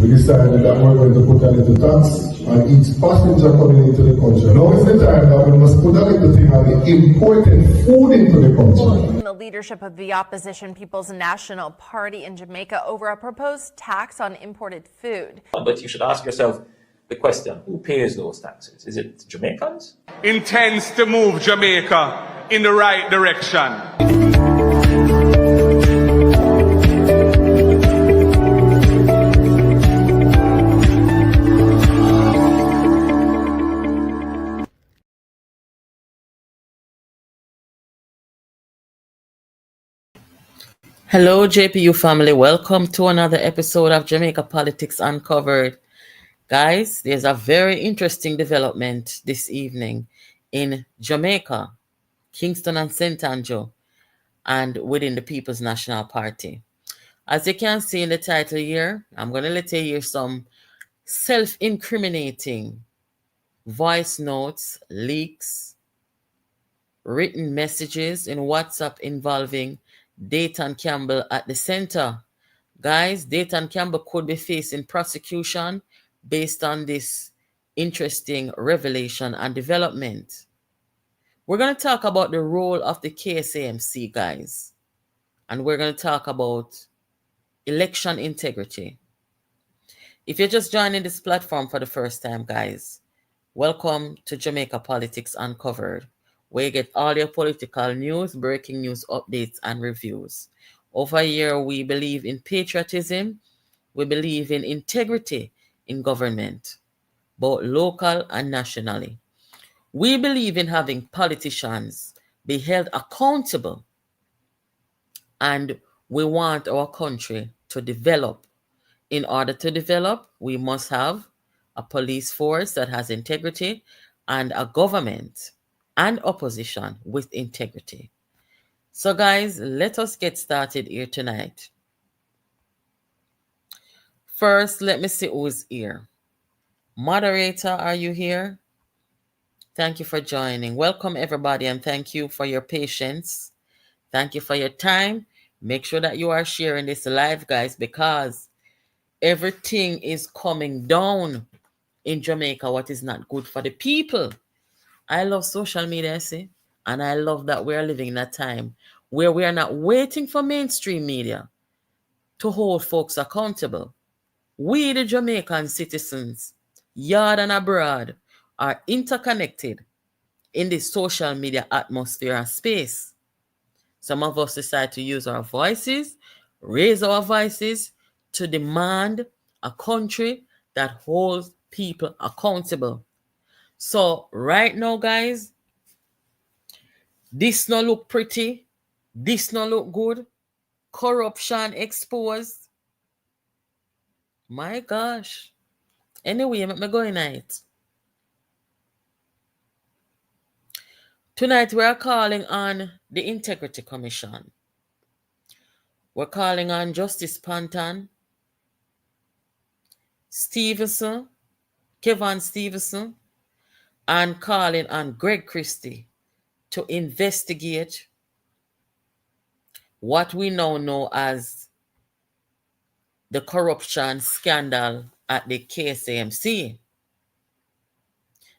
we decided that we're going to put a little tax on each passenger coming into the country. Now is the time that we must put a little thing on the imported food into the country. The leadership of the opposition People's National Party in Jamaica over a proposed tax on imported food. But you should ask yourself the question, who pays those taxes? Is it Jamaicans? Intends to move Jamaica in the right direction. Hello, JPU family. Welcome to another episode of Jamaica Politics Uncovered. Guys, there's a very interesting development this evening in Jamaica, Kingston and St. Andrew, and within the People's National Party. As you can see in the title here, I'm going to let you hear some self-incriminating voice notes, leaks, written messages in WhatsApp involving Dayton Campbell at the center. Guys, Dayton Campbell could be facing prosecution based on this interesting revelation and development. We're going to talk about the role of the KSAMC, guys. And we're going to talk about election integrity. If you're just joining this platform for the first time, guys, welcome to Jamaica Politics Uncovered, where you get all your political news, breaking news updates, and reviews. Over here, we believe in patriotism. We believe in integrity in government, both local and nationally. We believe in having politicians be held accountable. And we want our country to develop. In order to develop, we must have a police force that has integrity and a government and opposition with integrity. So guys, let us get started here tonight. First, let me see who's here. Moderator, are you here? Thank you for joining. Welcome everybody, and thank you for your patience. Thank you for your time. Make sure that you are sharing this live, guys, because everything is coming down in Jamaica, what is not good for the people. I love social media, see, and I love that we're living in a time where we are not waiting for mainstream media to hold folks accountable. We, the Jamaican citizens, yard and abroad, are interconnected in this social media atmosphere and space. Some of us decide to use our voices, raise our voices to demand a country that holds people accountable. So right now, guys, this no look pretty. This no look good. Corruption exposed. My gosh. Anyway, let me go in it. Tonight, we are calling on the Integrity Commission. We're calling on Justice Panton, Stevenson, Kevin Stevenson, and calling on Greg Christie to investigate what we now know as the corruption scandal at the KSAMC.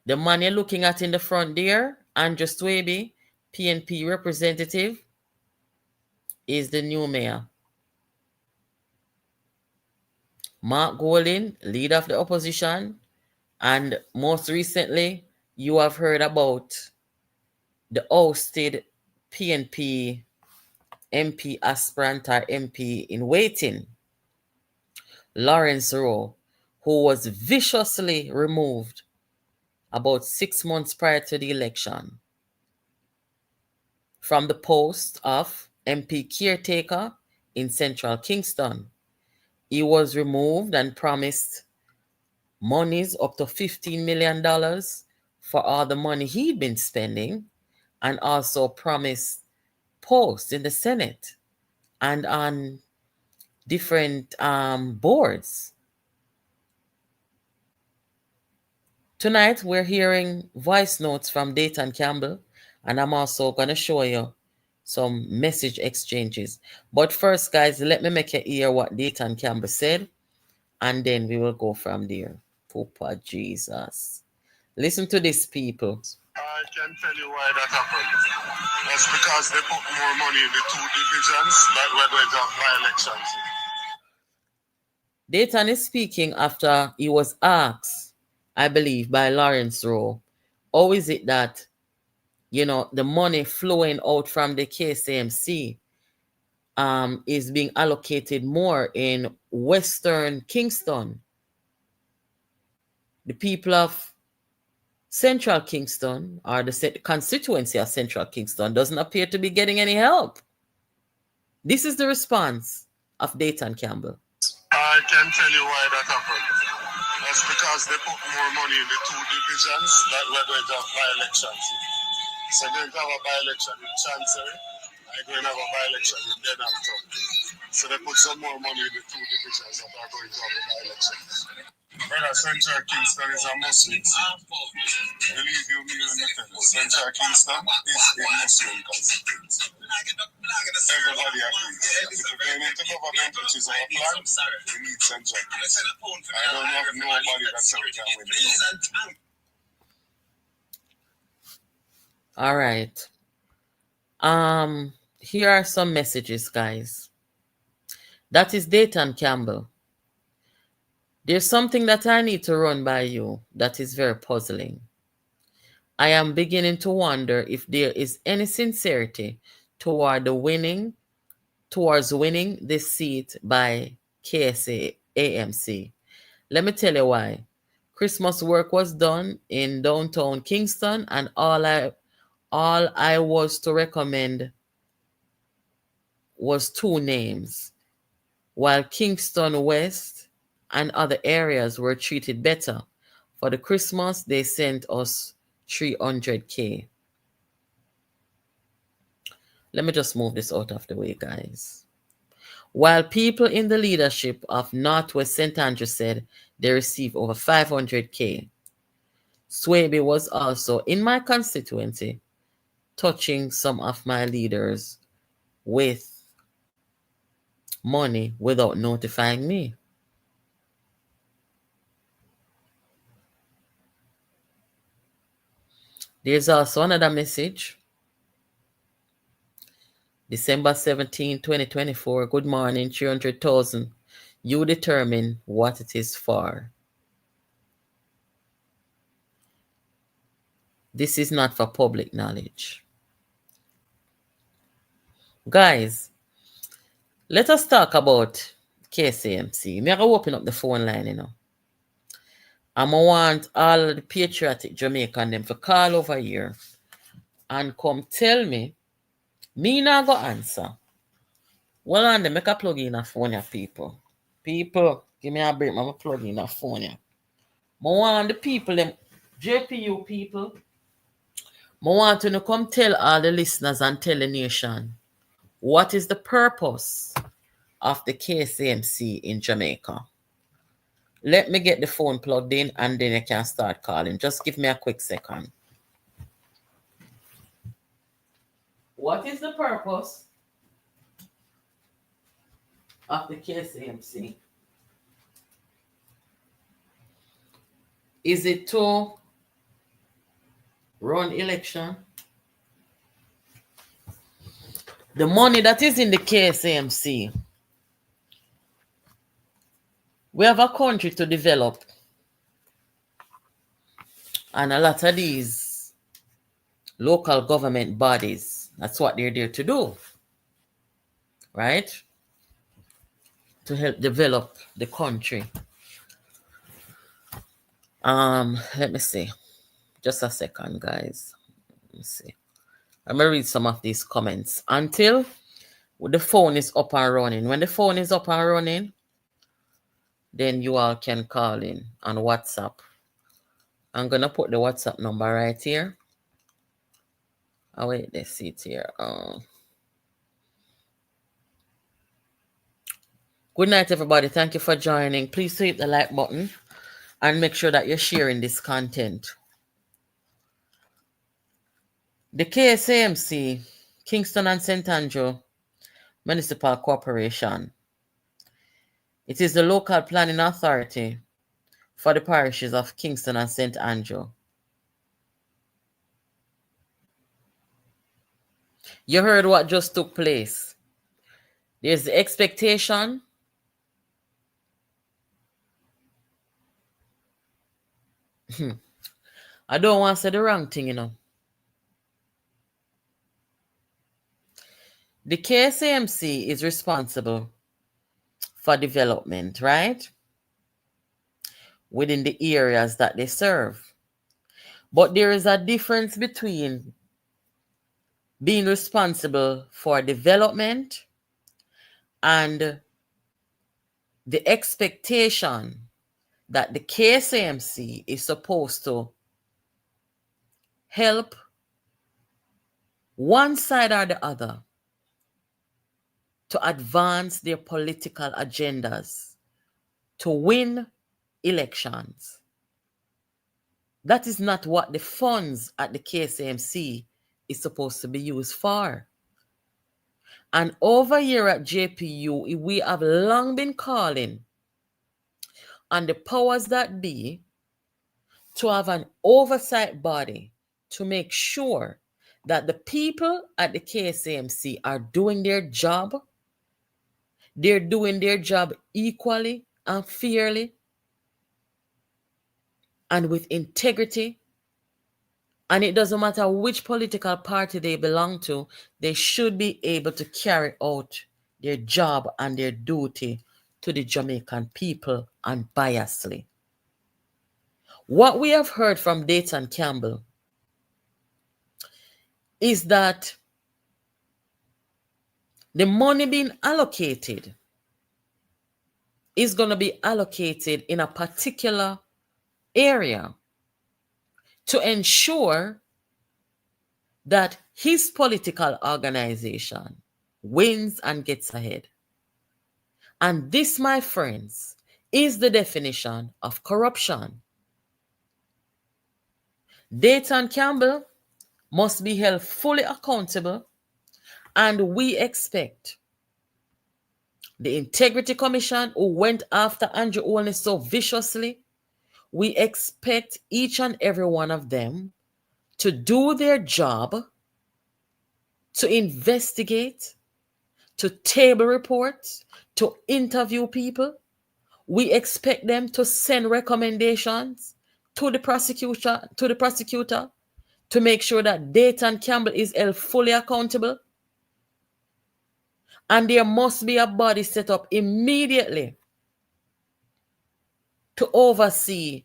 The man you're looking at in the front there, Andrew Swaby, PNP representative, is the new mayor. Mark Golding, leader of the opposition, and most recently, you have heard about the ousted PNP MP aspirant or MP in waiting, Lawrence Rowe, who was viciously removed about 6 months prior to the election from the post of MP caretaker in central Kingston. He was removed and promised monies up to $15 million for all the money he'd been spending, and also promised posts in the Senate and on different boards. Tonight, we're hearing voice notes from Dayton Campbell, and I'm also going to show you some message exchanges. But first, guys, let me make you hear what Dayton Campbell said and then we will go from there. Papa Jesus. Listen to this, people. I can tell you why that happened. That's because they put more money in the two divisions that we're going to have by-elections. Dayton is speaking after he was asked, I believe, by Lawrence Rowe, how is it that, the money flowing out from the KSAMC is being allocated more in Western Kingston? The people of Central Kingston, or the constituency of Central Kingston, doesn't appear to be getting any help. This is the response of Dayton Campbell. I can tell you why that happened. That's because they put more money in the two divisions that we're going to have by-elections in. So they're going to have a by-election in Chancery, I'm going to have a by-election in Denhampton. So they put some more money in the two divisions that are going to have a by-elections. Brother, Central Kingston is a Muslim city. Believe you me when I tell you, Central Kingston is a Muslim constituency. Everybody agrees. If you're going into government, which is our plan, we need Central Kingston. I don't have nobody that says we can win it. All right. Here are some messages, guys. That is Dayton Campbell. There's something that I need to run by you that is very puzzling. I am beginning to wonder if there is any sincerity towards winning this seat by KSAMC. Let me tell you why. Christmas work was done in downtown Kingston, and all I was to recommend was 2 names, while Kingston West and other areas were treated better. For the Christmas, they sent us $300K. Let me just move this out of the way, guys. While people in the leadership of Northwest St. Andrew said they received over $500K, Swaby was also in my constituency touching some of my leaders with money without notifying me. There's also another message. December 17, 2024. Good morning, 300,000. You determine what it is for. This is not for public knowledge. Guys, let us talk about KSAMC. I'm going to open up the phone line, I'm going to want all the patriotic Jamaican them to call over here and come tell me not go answer. Well, on them, make a plug in a phone, ya people. People, give me a break, I'm going to plug in a phone, ya. I want the people, them JPU people, I want to come tell all the listeners and tell the nation what is the purpose of the KSAMC in Jamaica. Let me get the phone plugged in and then I can start calling. Just give me a quick second. What is the purpose of the KSAMC? Is it to run election? The money that is in the KSAMC, we have a country to develop. And a lot of these local government bodies, that's what they're there to do. Right? To help develop the country. Let me see. Just a second, guys. Let me see. I'm going to read some of these comments. Until the phone is up and running. When the phone is up and running, then you all can call in on WhatsApp. I'm going to put the WhatsApp number right here. Oh, wait, let's see it here. Good night, everybody. Thank you for joining. Please hit the like button and make sure that you're sharing this content. The KSAMC, Kingston and St. Andrew Municipal Corporation, It is the local planning authority for the parishes of Kingston and St. Andrew. You heard what just took place. There's the expectation I don't want to say the wrong thing, The KSAMC is responsible for development, right? Within the areas that they serve. But there is a difference between being responsible for development and the expectation that the KSAMC is supposed to help one side or the other to advance their political agendas, to win elections. That is not what the funds at the KSAMC is supposed to be used for. And over here at JPU, we have long been calling on the powers that be to have an oversight body to make sure that the people at the KSAMC are doing their job. They're doing their job equally and fairly and with integrity. And it doesn't matter which political party they belong to, they should be able to carry out their job and their duty to the Jamaican people unbiasedly. What we have heard from Dayton Campbell is that the money being allocated is going to be allocated in a particular area to ensure that his political organization wins and gets ahead. And this, my friends, is the definition of corruption. Dayton Campbell must be held fully accountable, and we expect the Integrity Commission, who went after Andrew Olney so viciously, we expect each and every one of them to do their job, to investigate, to table reports, to interview people. We expect them to send recommendations to the prosecutor to make sure that Dayton Campbell is held fully accountable. And there must be a body set up immediately to oversee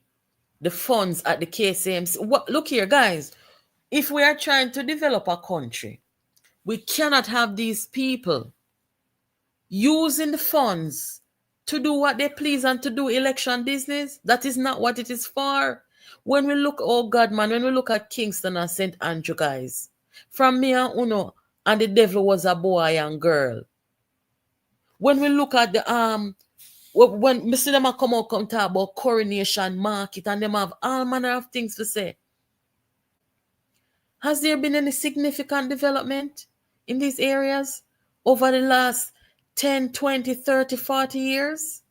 the funds at the KSAMC. Look here, guys. If we are trying to develop a country, we cannot have these people using the funds to do what they please and to do election business. That is not what it is for. When we look, oh God, man, when we look at Kingston and St. Andrew, guys, from me and Uno, and the devil was a boy and girl. When we look at the when we see them come talk about Coronation Market and them have all manner of things to say. Has there been any significant development in these areas over the last 10, 20, 30, 40 years?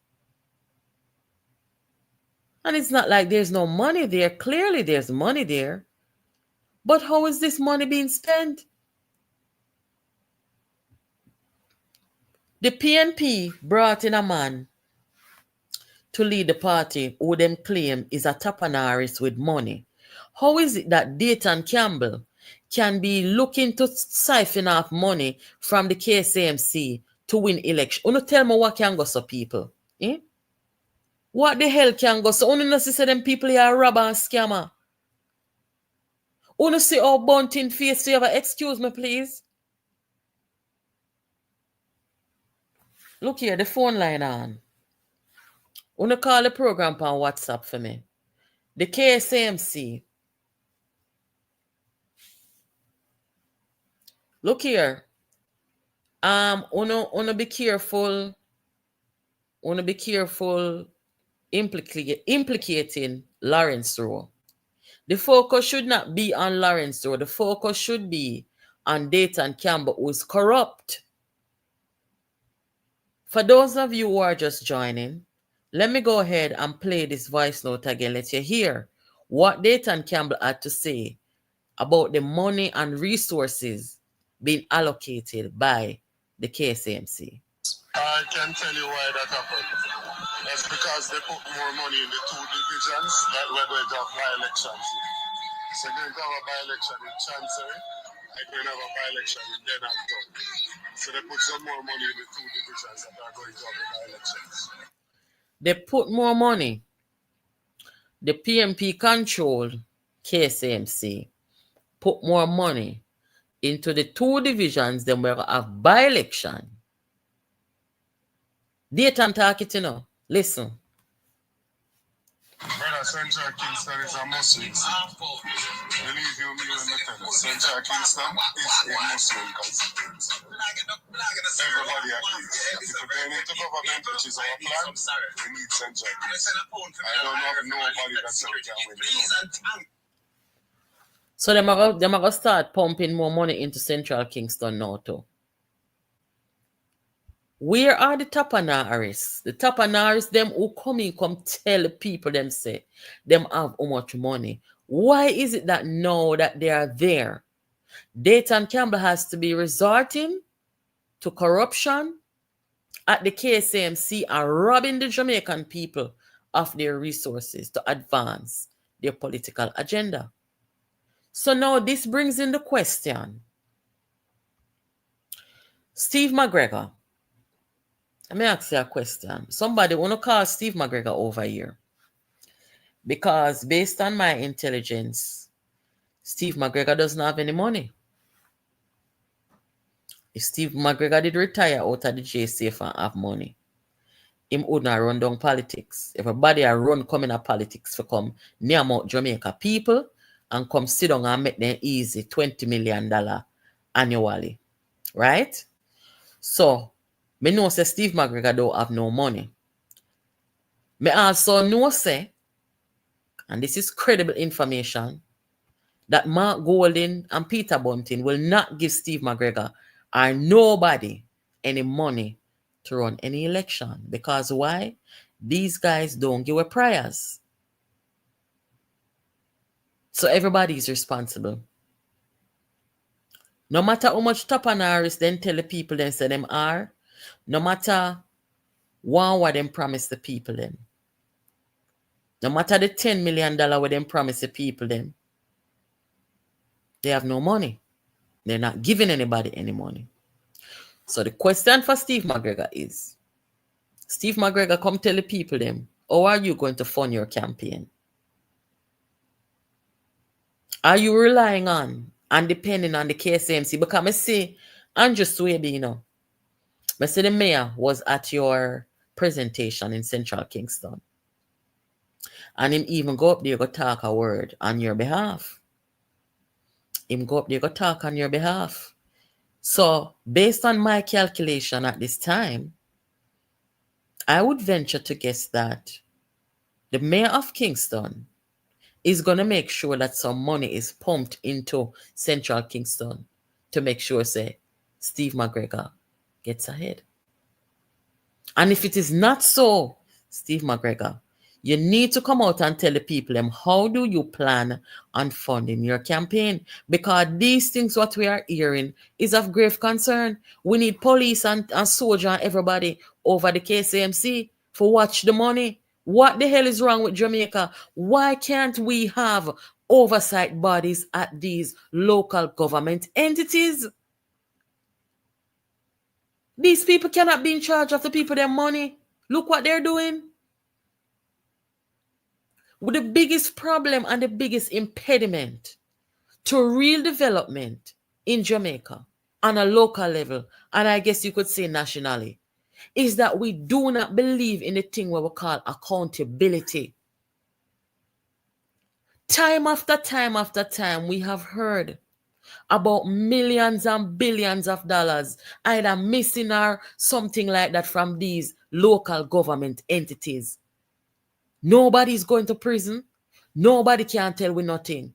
And it's not like there's no money there. Clearly there's money there. But how is this money being spent? The PNP brought in a man to lead the party who them claim is a tapanaris with money. How is it that Dayton Campbell can be looking to siphon off money from the KSAMC to win election? You tell me what can go so, people? Eh? What the hell can go so? You know see them people are robber and scammer. You see how bunting face you ever? Excuse me, please. Look here, the phone line on. You call the program on WhatsApp for me. The KSAMC. Look here. Uno be careful. Uno be careful implicating Lawrence Rowe. The focus should not be on Lawrence Rowe. The focus should be on Dayton Campbell, who is corrupt For those of you who are just joining, let me go ahead and play this voice note again. Let you hear what Dayton Campbell had to say about the money and resources being allocated by the KSAMC. I can tell you why that happened. That's because they put more money in the two divisions that we're going to have by-elections in. So we're going to have a by-election in Chancery, and we're going to have a by-election in Denhampton. So they put some more money in the two divisions that are going to have the by-elections. They put more money. The PNP controlled KSAMC put more money into the two divisions than we're going to have by-election. Dayton talk it, you know. Listen. Brother, Central Kingston is a Muslim city. Believe you me when I tell you, Central Kingston is a Muslim constituency. Everybody agrees. If we're going into government, which is our plan, we need Central Kingston. I don't have nobody that says we can win. So they're going to start pumping more money into Central Kingston now too. Where are the tapanaris? The tapanaris, them who come tell people them say, them have how much money. Why is it that now that they are there, Dayton Campbell has to be resorting to corruption at the KSAMC and robbing the Jamaican people of their resources to advance their political agenda? So now this brings in the question. Steve McGregor, let me ask you a question. Somebody want to call Steve McGregor over here. Because based on my intelligence, Steve McGregor doesn't have any money. If Steve McGregor did retire out of the JCF and have money, him would not run down politics. Everybody a run coming at politics for come near Mount Jamaica people and come sit down and make them easy $20 million annually. Right? So, me know say Steve McGregor don't have no money. Me also know say, and this is credible information, that Mark Golding and Peter Bunting will not give Steve McGregor or nobody any money to run any election. Because why? These guys don't give a prayers. So everybody is responsible. No matter how much tapanaris then tell the people then say them are, no matter what them promise the people them, no matter the $10 million what them promise the people them, they have no money. They're not giving anybody any money. So the question for Steve McGregor is, Steve McGregor, come tell the people them, how are you going to fund your campaign? Are you relying on and depending on the KSAMC? Because I see Andrew Swaby, you know, I see the mayor was at your presentation in Central Kingston. And him even go up there go talk a word on your behalf. Him go up there go talk on your behalf. So, based on my calculation at this time, I would venture to guess that the mayor of Kingston is going to make sure that some money is pumped into Central Kingston to make sure, say, Steve McGregor gets ahead. And if it is not so, Steve McGregor, you need to come out and tell the people them how do you plan on funding your campaign? Because these things what we are hearing is of grave concern. We need police and soldier and everybody over the KSAMC for watch the money. What the hell is wrong with Jamaica? Why can't we have oversight bodies at these local government entities? These people cannot be in charge of the people their money. Look what they're doing. With the biggest problem and the biggest impediment to real development in Jamaica on a local level, and I guess you could say nationally, is that we do not believe in the thing what we call accountability. Time after time after time, we have heard about millions and billions of dollars either missing or something like that from these local government entities. Nobody's going to prison. Nobody can tell we nothing.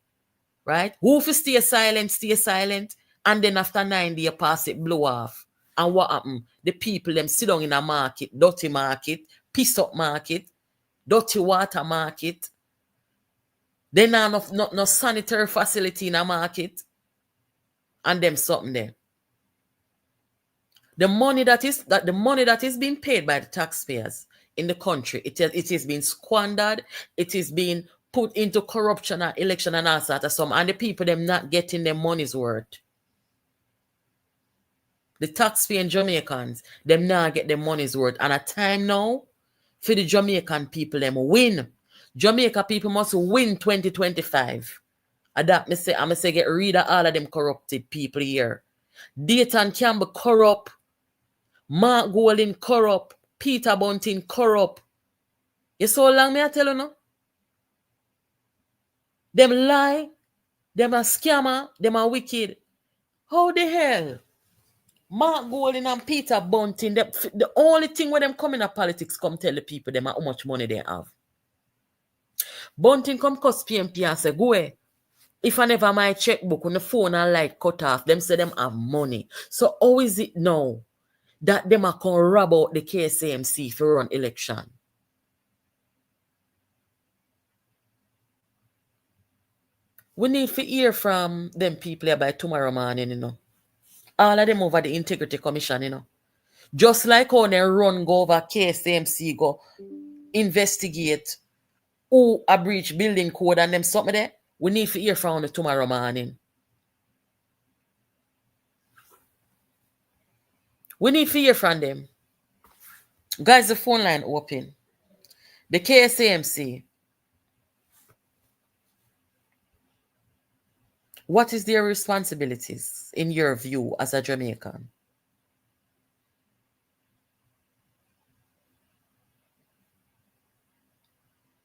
Right? Who if stay silent, and then after 9 days pass it blow off. And what happened? The people them sit down in a market, dirty market, piss up market, dirty water market. They not no sanitary facility in a market. And them something there. The money that is being paid by the taxpayers in the country, it is being squandered, it is being put into corruption and election and all sort of some, and the people them not getting their money's worth. The taxpaying Jamaicans, them not get their money's worth. And a time now for the Jamaican people them win. Jamaica people must win 2025. And that I'm say get rid of all of them corrupted people here. Dayton Campbell corrupt. Mark Golding corrupt. Peter Bunting corrupt. You so long me I tell you no? Them lie. Them a scammer. Them a wicked. How the hell? Mark Golding and Peter Bunting, the only thing where them come in politics come tell the people them how much money they have. Bunting come cost PNP and say, go away. If I never my checkbook on the phone and light cut off, them say them have money. So how is it now that them are come rob out the KSAMC for run election? We need to hear from them people here by tomorrow morning, you know. All of them over the Integrity Commission, you know. Just like how they run go over KSAMC, go investigate who a breach building code and them something there. We need to hear from them tomorrow morning. We need to hear from them. Guys, the phone line open. The KSAMC. What is their responsibilities in your view as a Jamaican?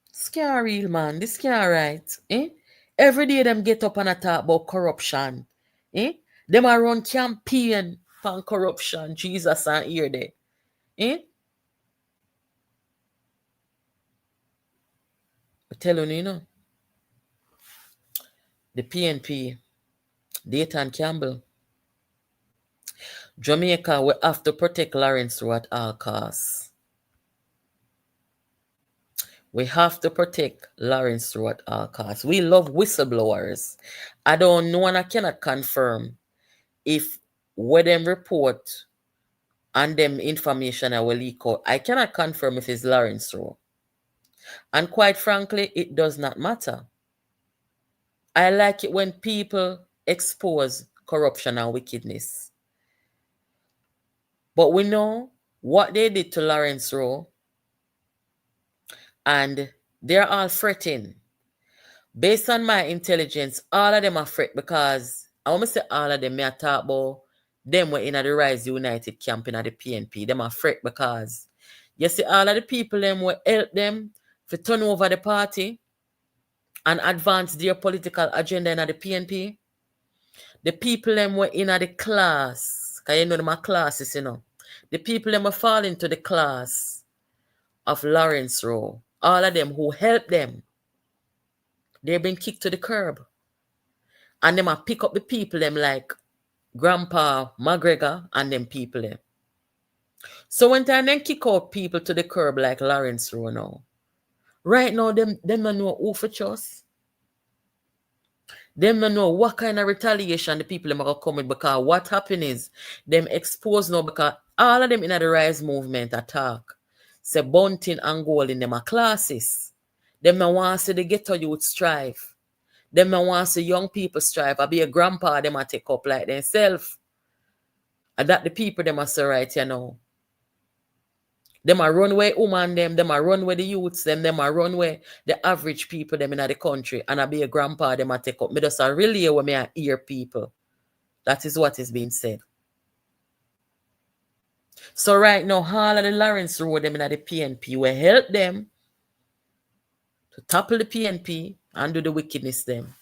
This can't real, man. This can't right. Eh? Every day them get up and talk about corruption. Eh? Them a run campaign for corruption. Jesus and hear there. Eh? I tell you, know. The PNP, Dayton Campbell. Jamaica, we have to protect Lawrence Rowe at all costs. We have to protect Lawrence Rowe at all costs. We love whistleblowers. I don't know and I cannot confirm if what them report and them information I will leak out. I cannot confirm if it's Lawrence Rowe. And quite frankly, it does not matter. I like it when people expose corruption and wickedness. But we know what they did to Lawrence Rowe, and they're all fretting. Based on my intelligence, all of them are fret because I want to say all of them, I talk about them were in the Rise United campaign at the PNP. Them are fret because you see all of the people them will help them to turn over the party and advance their political agenda in the PNP. The people them were in the class, because you know them are classes, you know. The people them will fall into the class of Lawrence Rowe. All of them who help them, they've been kicked to the curb. And them will pick up the people them like Grandpa McGregor and them people them. So when time then kick out people to the curb like Lawrence Rowe now, right now them don't know who for trust. Them don't know what kind of retaliation the people them are coming because what happened is them exposed now because all of them in the Rise movement attack. Say Bunting and Golding them are classes. Them no want to see the ghetto youth strive. Them no want to see young people strive. I be a grandpa them a take up like themselves. And that the people them are so right you know. Them a run where woman them a run where the youths them a run where the average people them in the country. And I be a grandpa them a take up. Me just a relay where me a hear people. That is what is being said. So right now, all of the Lawrence Rowe them in the PNP will help them to topple the PNP and do the wickedness them.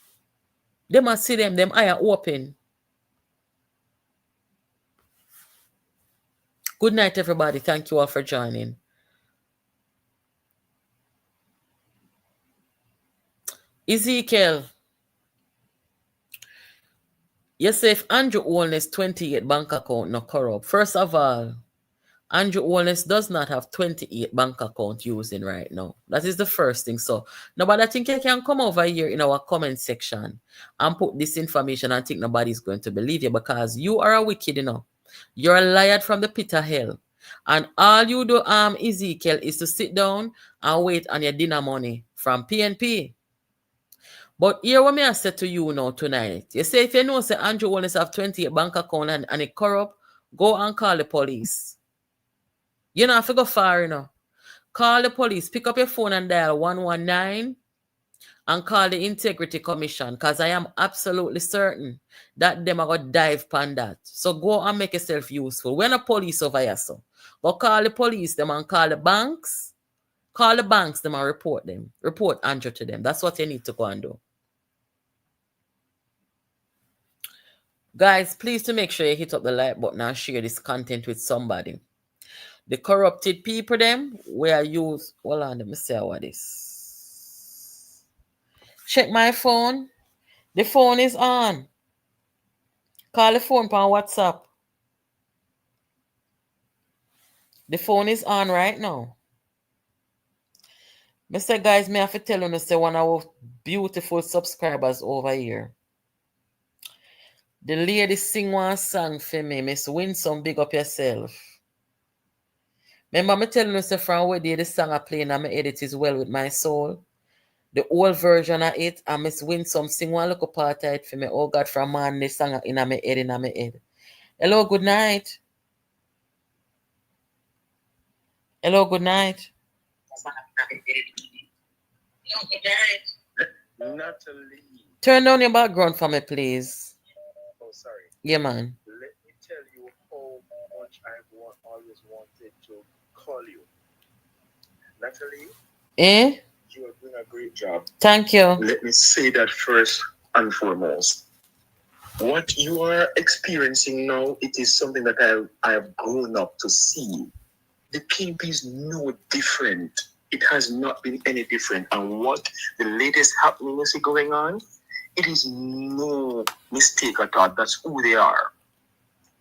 They must see them eye open. Good night, everybody. Thank you all for joining. Ezekiel, You say if Andrew Holness 28 bank account not corrupt. First of all, Andrew Holness does not have 28 bank account using right now. That is the first thing. So nobody think you can come over here in our comment section and put this information and think nobody's going to believe you because you are a wicked, You're a liar from the pit of hell. And all you do, Ezekiel, is to sit down and wait on your dinner money from PNP. But here what me I said to you now tonight. You say if you know say Andrew Holness have 28 bank account and it corrupt, go and call the police. You know, if you go far, call the police, pick up your phone and dial 119 and call the Integrity Commission because I am absolutely certain that them are going to dive upon that. So go and make yourself useful. We're not police over here, so. But call the police them and call the banks. Call the banks them and report them. Report Andrew to them. That's what you need to go and do. Guys, please to make sure you hit up the like button and share this content with somebody. The corrupted people them were used. Hold on, let me see what this. Check my phone. The phone is on. Call the phone on WhatsApp. The phone is on right now. Mr. Guys, may I have to tell you, say one of our beautiful subscribers over here. The lady sing one song for me. Miss Winsome, big up yourself. Remember me telling you, say from where the song I play and I edit is Well With My Soul. The old version of it, and Miss Winsome sing one little part of it for me. Oh God, from man, the song in my head, Hello, good night. Hello, good night. Natalie. Turn down your background for me, please. Oh, sorry. Yeah, man. Let me tell you how much I've always wanted to call you. Natalie, you are doing a great job. Thank you. Let me say that first and foremost. What you are experiencing now, it is something that I have grown up to see. The PNP is no different. It has not been any different. And what the latest happening is going on, it is no mistake at all. That's who they are.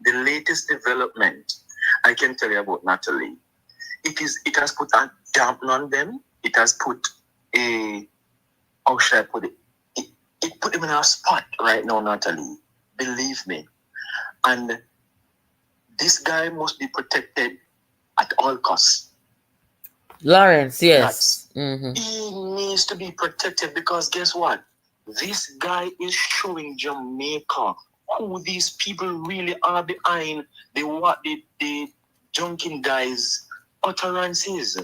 The latest development, I can tell you about Natalie. It has put a dampen on them. It has put how should I put it? It put them in a spot right now, Natalie. Believe me. And this guy must be protected at all costs. Lawrence, yes. Mm-hmm. He needs to be protected because guess what? This guy is showing Jamaica who these people really are behind the junking guys' utterances.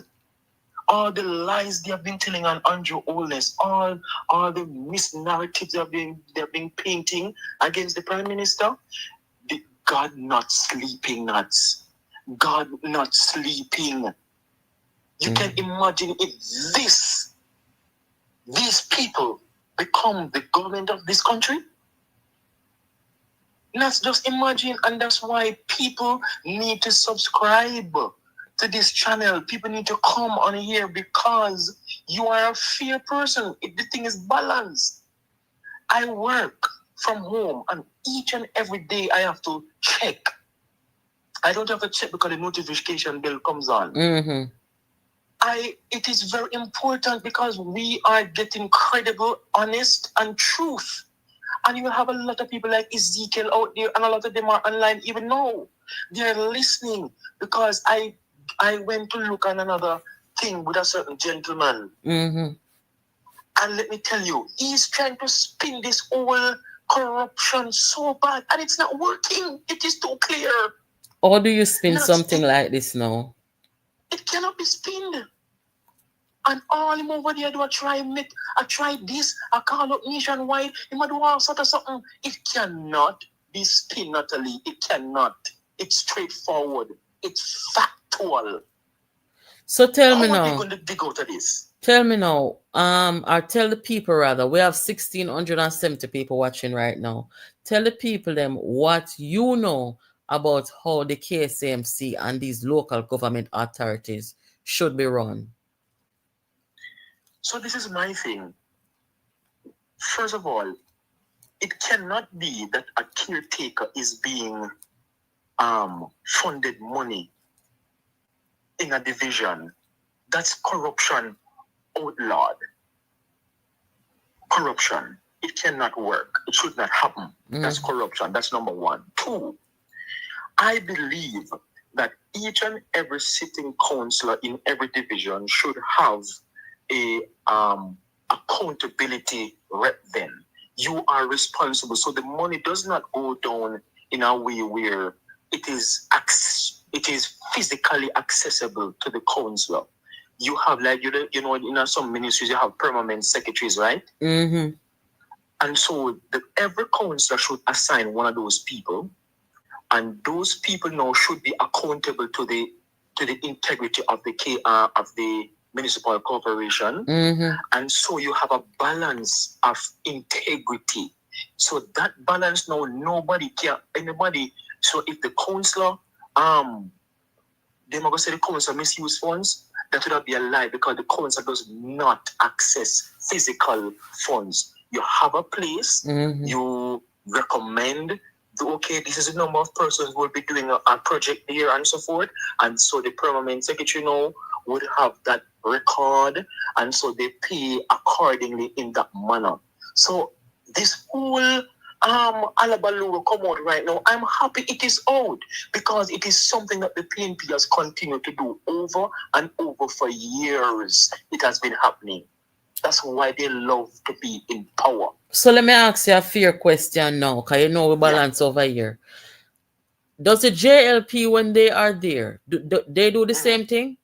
All the lies they have been telling on Andrew Holness, all the misnarratives they've been painting against the Prime Minister. God not sleeping, nuts. God not sleeping. You can imagine if these people become the government of this country. Let's just imagine, and that's why people need to subscribe to this channel. People need to come on here because you are a fair person. If the thing is balanced. I work from home and each and every day I have to check. I don't have to check because the notification bell comes on. Mm-hmm. It is very important because we are getting credible, honest, and truth. And you will have a lot of people like Ezekiel out there, and a lot of them are online even now. They're listening because I went to look at another thing with a certain gentleman. Mm-hmm. And let me tell you, he's trying to spin this whole corruption so bad, and it's not working. It is too clear. Or do you spin something like this now? It cannot be spinned. And all him over there do I try this, I call up nationwide, he might do all sort of something. It cannot be spinned, Natalie. It cannot. It's straightforward. It's factual. So tell me now. How are you going to dig out of this? Tell me now, or tell the people rather, we have 1,670 people watching right now. Tell the people them what you know about how the KSAMC and these local government authorities should be run. So this is my thing. First of all, it cannot be that a caretaker is being funded money in a division. That's corruption outlawed. Corruption. It cannot work. It should not happen. That's corruption. That's number one. Two, I believe that each and every sitting councillor in every division should have a accountability rep then. You are responsible. So the money does not go down in a way where it is physically accessible to the councillor. You have, like, in some ministries, you have permanent secretaries, right? Mm-hmm. And so every councillor should assign one of those people, and those people now should be accountable to the integrity of the municipal corporation. Mm-hmm. And so you have a balance of integrity. So that balance now, anybody. So if the councillor, they might go say the councillor misuse funds, that would be a lie, because the councillor does not access physical funds. You have a place, you recommend, okay, this is the number of persons who will be doing a project here and so forth. And so the permanent secretary now would have that record, and so they pay accordingly in that manner. So this whole Alabalu will come out right now. I'm happy it is out, because it is something that the PNP has continued to do over and over for years. It has been happening. That's why they love to be in power. So let me ask you a fair question now, because you know we balance over here. Does the JLP, when they are there, do they do the same thing?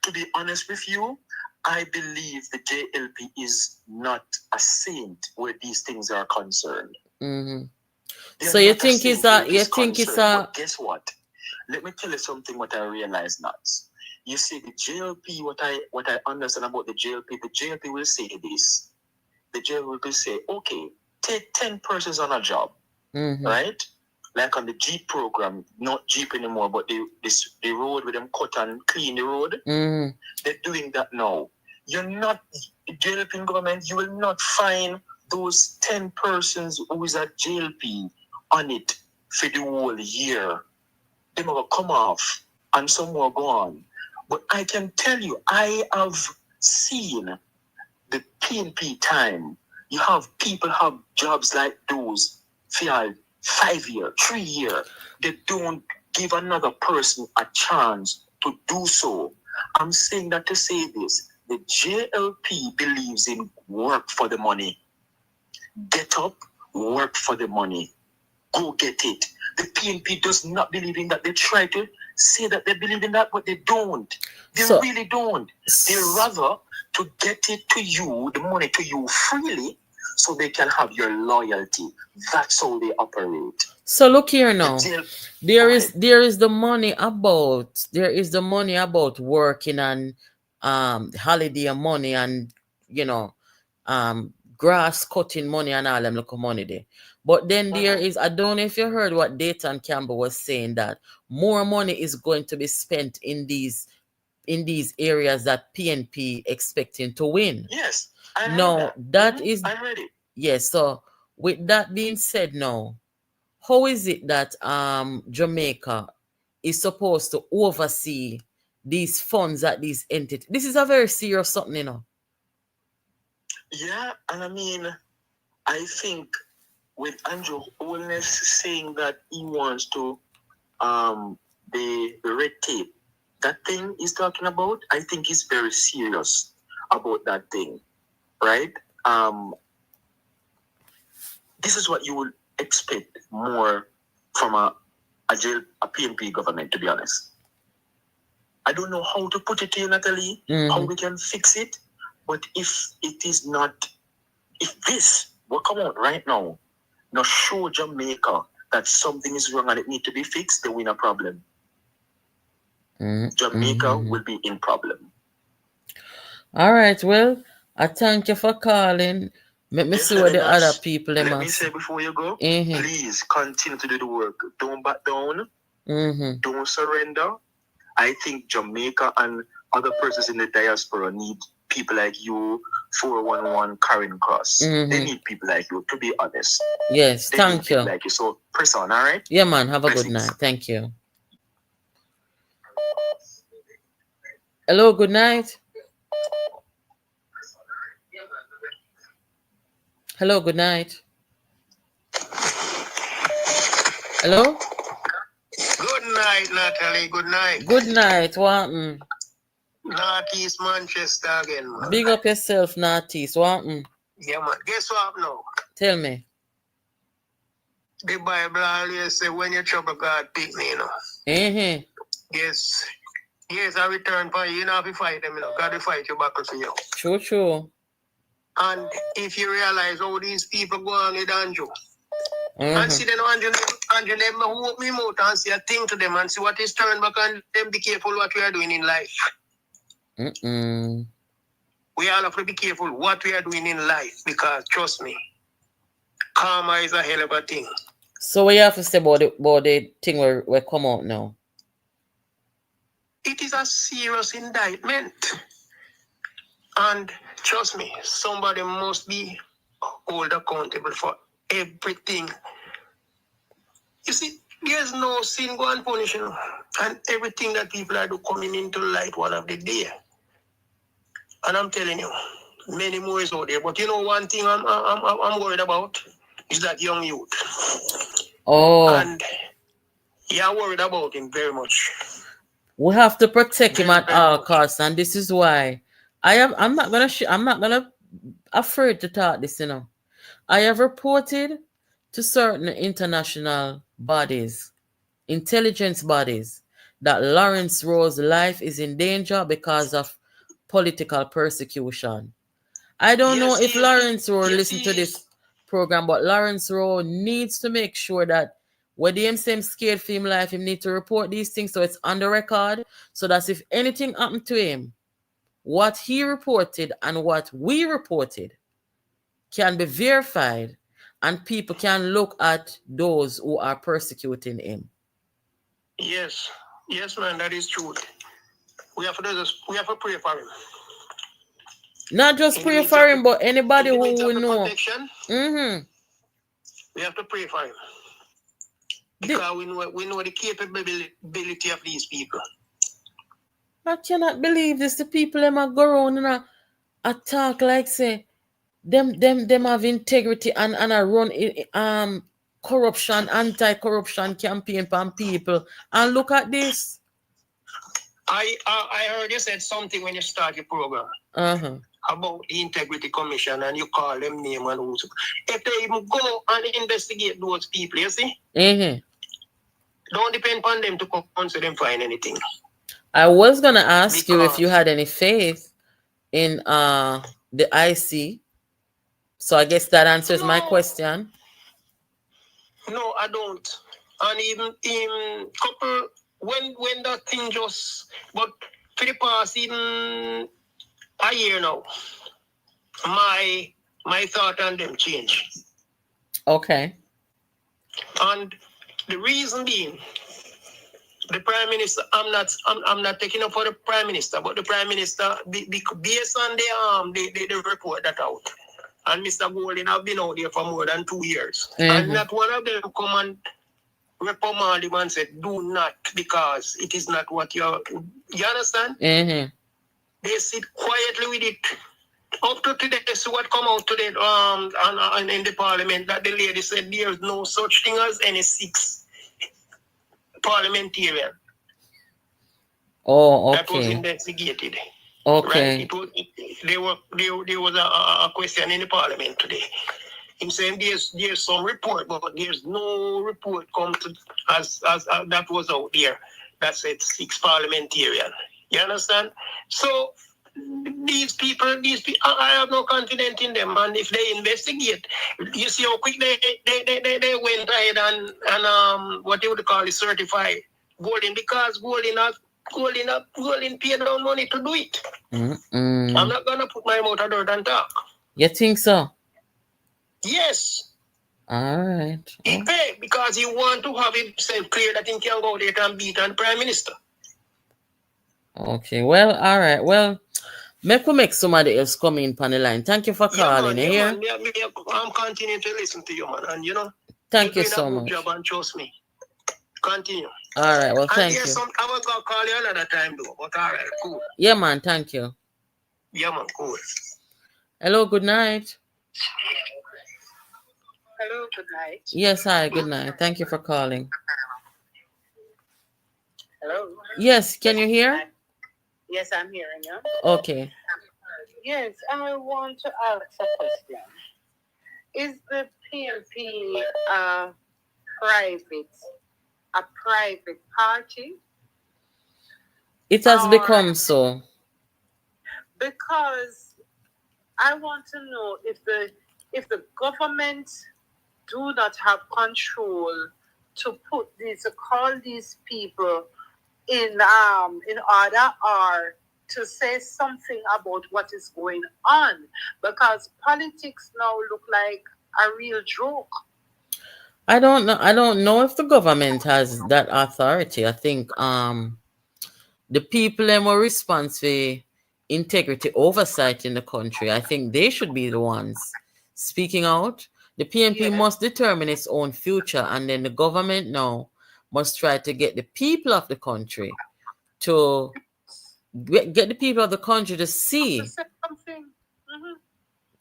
To be honest with you, I believe the JLP is not a saint where these things are concerned. So you think it's a... But guess what? Let me tell you something what I realize now. You see, the JLP, what I understand about the JLP will say this. The JLP will say, okay, take 10 persons on a job, right? Like on the Jeep program, not Jeep anymore, but the road with them cut and clean the road. They're doing that now. You're not, the JLP government, you will not find those 10 persons who is at JLP on it for the whole year. They will come off and some will go on. But I can tell you, I have seen the PNP time. You have people have jobs like those for 5 years, 3 years. They don't give another person a chance to do so. I'm saying that to say this. The JLP believes in work for the money. Get up, work for the money. Go get it. The PNP does not believe in that. They try to say that they believe in that, but they don't. They really don't. They rather to get it to you, the money to you freely, so they can have your loyalty. That's how they operate. So look here now. There is the money about working and holiday money and grass cutting money and all them local money there. But then there is, I don't know if you heard what Dayton Campbell was saying, that more money is going to be spent in these areas that PNP expecting to win. Yes. I heard it. Yes. So with that being said now, how is it that Jamaica is supposed to oversee these funds at these entities? This is a very serious something, Yeah, and I mean, I think with Andrew Holness saying that he wants to the red tape, that thing he's talking about, I think he's very serious about that thing, right? This is what you would expect more from a PNP government, to be honest. I don't know how to put it to you, Natalie, how we can fix it, but if this will come out right now, show Jamaica that something is wrong and it needs to be fixed, then we're in a problem. Jamaica will be in problem. All right, well, I thank you for calling. Let me see what the other people Let me say before you go, please continue to do the work. Don't back down. Don't surrender. I think Jamaica and other persons in the diaspora need people like you 411 Karen Cross. They Mm-hmm. need people like you, to be honest. Yes, They need thank people you. like you. So press on, all right? Yeah, man. Have a good Blessings. night. Thank you. Hello, good night. Hello, good night. Hello? Good night, Natalie. Good night. Good night. What? Northeast Manchester again, man. Big up yourself, Northeast. What? Yeah, man. Guess what now? Tell me. The Bible always say, when you trouble God, pick me, you know. Mm-hmm. Yes. Yes, I return for you. You know, have to fight them, you know. God will fight your battle for you. True, true. And if you realize how these people go on with Andrew, and Mm-hmm. see them, Andrew, them who open me mouth and say a thing to them and see what is turned back and them be careful what we are doing in life. Mm-mm. We all have to be careful what we are doing in life because, trust me, karma is a hell of a thing. So what you have to say about the thing where come out now? It is a serious indictment. And trust me, somebody must be held accountable for everything. You see, there's no sin go unpunished, you know. And everything that people are doing coming into light one of the day. And I'm telling you, many more is out there. But you know one thing I'm worried about is that young youth. Oh. And you're worried about him very much. We have to protect him at all costs, and this is why I'm not gonna afraid to talk this, you know. I have reported to certain international bodies, intelligence bodies, that Lawrence Rowe's life is in danger because of political persecution. I don't know if Lawrence Rowe listen to this program, but Lawrence Rowe needs to make sure that when the same scared for him life, he need to report these things so it's on the record, so that if anything happened to him, what he reported and what we reported can be verified and people can look at those who are persecuting him. Yes, man, that is true. We have to pray for him. Not just pray for him, but anybody who we know. Mm-hmm. We have to pray for him. Because we know the capability of these people. I cannot believe this. The people them a go around and a talk like say them have integrity and a run corruption, anti-corruption campaign from people. And look at this. I heard you said something when you start your program. Uh-huh. About the Integrity Commission, and you call them name and who's. If they even go and investigate those people, you see, don't depend on them to come and say them find anything. I was gonna ask you if you had any faith in the IC, so I guess that answers my question. No, I don't. And even in couple when that thing just, but for the past even a year now, my thought on them change. Okay. And the reason being, the Prime Minister, I'm not taking up for the Prime Minister, but the Prime Minister, based on the report that out, and Mr. Golden have been out there for more than 2 years, and not one of them come and reprimand him and say, do not, because it is not what you understand? They sit quietly with it. Up to today, see what come out today and in the parliament, that the lady said there's no such thing as any 6 parliamentarian. Oh, okay. That was investigated. Okay. Right? There was a question in the parliament today. Him saying there's some report, but there's no report come to as that was out there that said 6 parliamentarian. You understand? So these people, I have no confidence in them. And if they investigate, you see how quick they went ahead and what they would call it, certify Golden, because Golden paid down money to do it. I'm not gonna put my mouth on dirt and talk. You think so? Yes. All right. He paid because he want to have himself clear that he can go there and beat on the Prime Minister. Okay. Well, all right. Well, Make we make somebody else come in on the line. Thank you for calling. Yeah, Here. man. I'm continuing to listen to you, man. And Thank you you're doing so a good much. job, and trust me. Continue. All right. Well, And thank you. I was gonna call you another time though, but all right, cool. Yeah, man. Thank you. Yeah, man, cool. Hello. Good night. Hello, good night. Yes. Hi. Good night. Thank you for calling. Hello. Yes. Can you hear? Yes, I'm hearing you. Okay. Yes, I want to ask a question. Is the PNP a private party? It has become so. Because I want to know if the government do not have control to call these people in order or to say something about what is going on, because politics now look like a real joke. I don't know if the government has that authority. I think the people them were responsible for integrity oversight in the country. I think they should be the ones speaking out. The PNP must determine its own future, and then the government now must try to get the people of the country to get the people of the country to see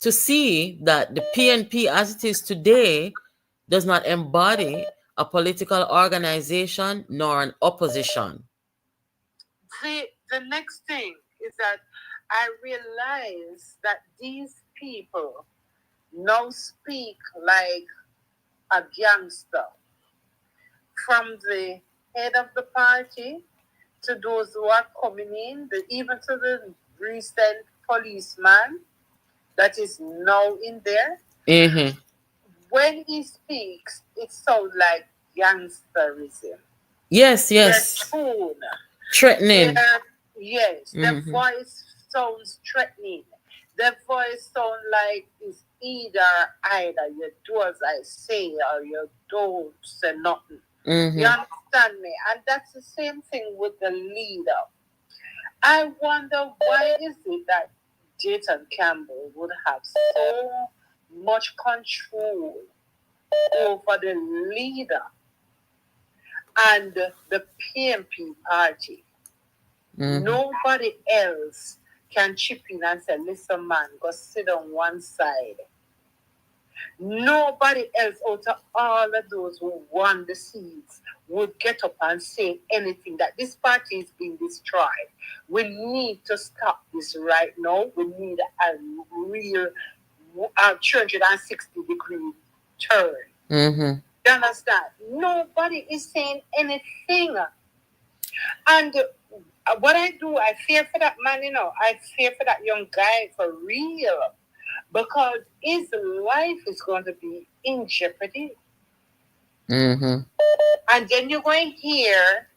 to see that the PNP as it is today does not embody a political organization nor an opposition. The next thing is that I realize that these people now speak like a gangster, from the head of the party to those who are coming in, even to the recent policeman that is now in there. Mm-hmm. When he speaks, it sounds like gangsterism. Yes. Their tone, threatening. their voice sounds threatening. Their voice sounds like it's either you do as I say or you don't say nothing. Mm-hmm. You understand me? And that's the same thing with the leader. I wonder why is it that Dayton Campbell would have so much control over the leader and the PNP party. Mm-hmm. Nobody else can chip in and say, listen, man, go sit on one side. Nobody else out of all of those who won the seats would get up and say anything that this party is being destroyed. We need to stop this right now. We need a real 360-degree turn. Mm-hmm. You understand? Nobody is saying anything. And what I do, I fear for that man, I fear for that young guy for real. Because his life is going to be in jeopardy. Mm-hmm. And then you're going to hear,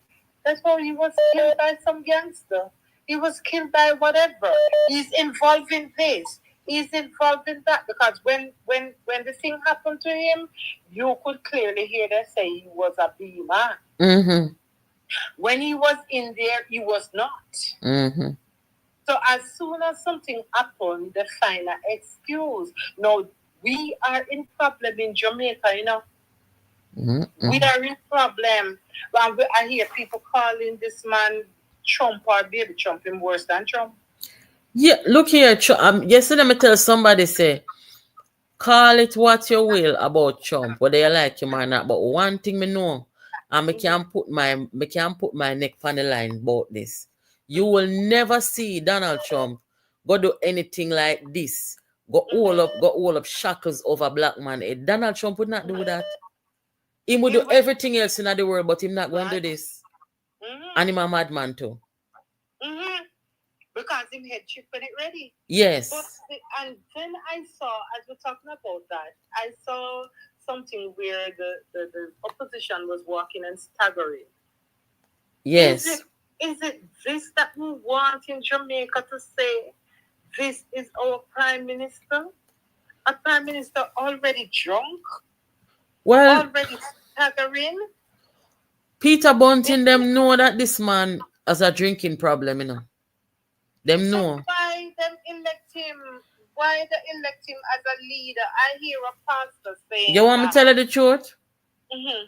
that's how he was killed by some gangster. He was killed by whatever. He's involved in this. He's involved in that. Because when the thing happened to him, you could clearly hear them say he was a B-man. Mm-hmm. When he was in there, he was not. Mm-hmm. So as soon as something happened, they find an excuse. Now, we are in problem in Jamaica, Mm-hmm. We are in problem. I hear people calling this man Trump or baby Trump him worse than Trump. Yeah, look here. Yesterday I tell somebody, say, call it what you will about Trump, whether you like him or not. But one thing me know, and I can't put my neck on the line about this. You will never see Donald Trump go do anything like this. Go all up shackles over black man. Donald Trump would not do that. He would do everything else in the world, but he's not going to do this. Mm-hmm. And he's a madman too. Mm-hmm. Because him head chipping it ready. Yes. And then I saw, as we're talking about that, I saw something where the opposition was walking and staggering. Yes. Is it this that we want in Jamaica to say, this is our prime minister? A prime minister already drunk? Well, already staggering? Peter Bunting, them know that this man has a drinking problem, Them know. So them elect him? Why they elect him as a leader? I hear a pastor saying You want me to tell you the truth? Mm-hmm.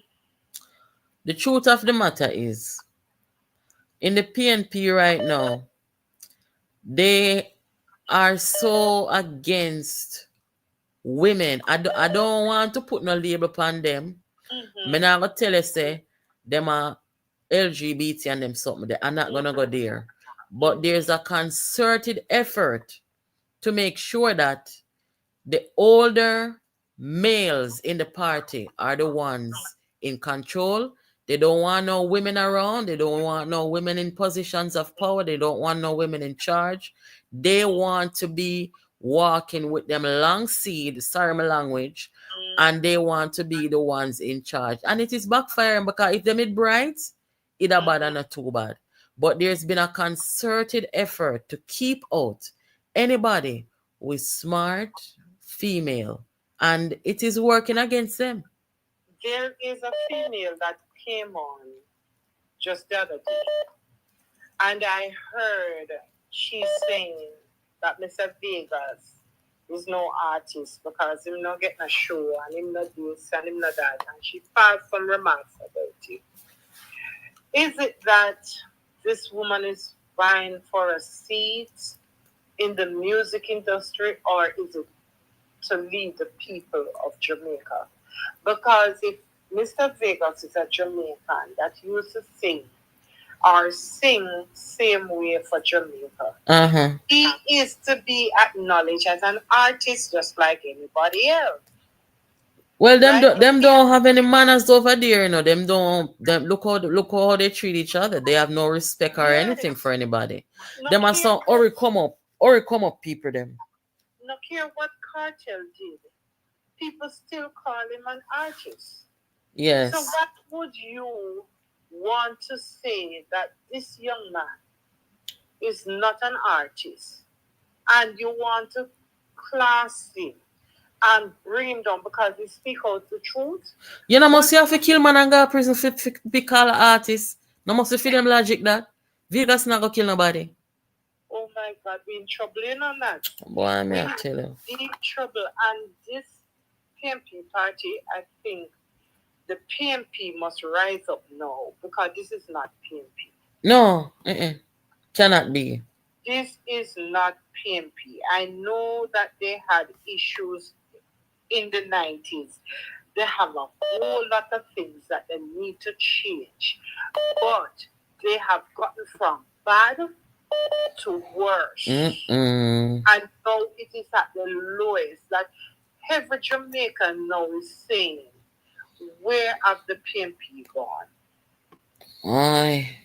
The truth of the matter is, in the PNP right now, they are so against women. I don't want to put no label upon them. Mm-hmm. Me not gonna tell you say them are LGBT and them something. I'm not gonna go there. But there's a concerted effort to make sure that the older males in the party are the ones in control. They don't want no women around. They don't want no women in positions of power. They don't want no women in charge. They want to be walking with them long seed, sorry my language, and they want to be the ones in charge. And it is backfiring because if they made bright, it's a bad and not too bad. But there's been a concerted effort to keep out anybody with smart female, and it is working against them. There is a female that came on just the other day, and I heard she saying that Mr. Vegas is no artist because him not getting a show and him not this and him not that, and she passed some remarks about it. Is it that this woman is vying for a seat in the music industry, or is it to lead the people of Jamaica? Because if Mr. Vegas is a Jamaican that used to sing or sing same way for Jamaica, he is to be acknowledged as an artist just like anybody else. Well, them don't have any manners over there, you know. Them look how they treat each other. They have no respect or anything for anybody. Them are some come up people them. No care what Cartel did, people still call him an artist. Yes. So what would you want to say that this young man is not an artist, and you want to class him and bring him down because he speak out the truth? You know, must you have to kill man and go to prison for be called an artist. No must you feed them logic that Vegas not gonna kill nobody. Oh my God, we in trouble on that. Boy, I may tell you. Deep trouble. And this PNP party, I think the PNP must rise up now because this is not PNP. No, cannot be. This is not PNP. I know that they had issues in the 90s. They have a whole lot of things that they need to change. But they have gotten from bad to worse. And now it is at the lowest that every Jamaican now is saying, where have the PNP gone?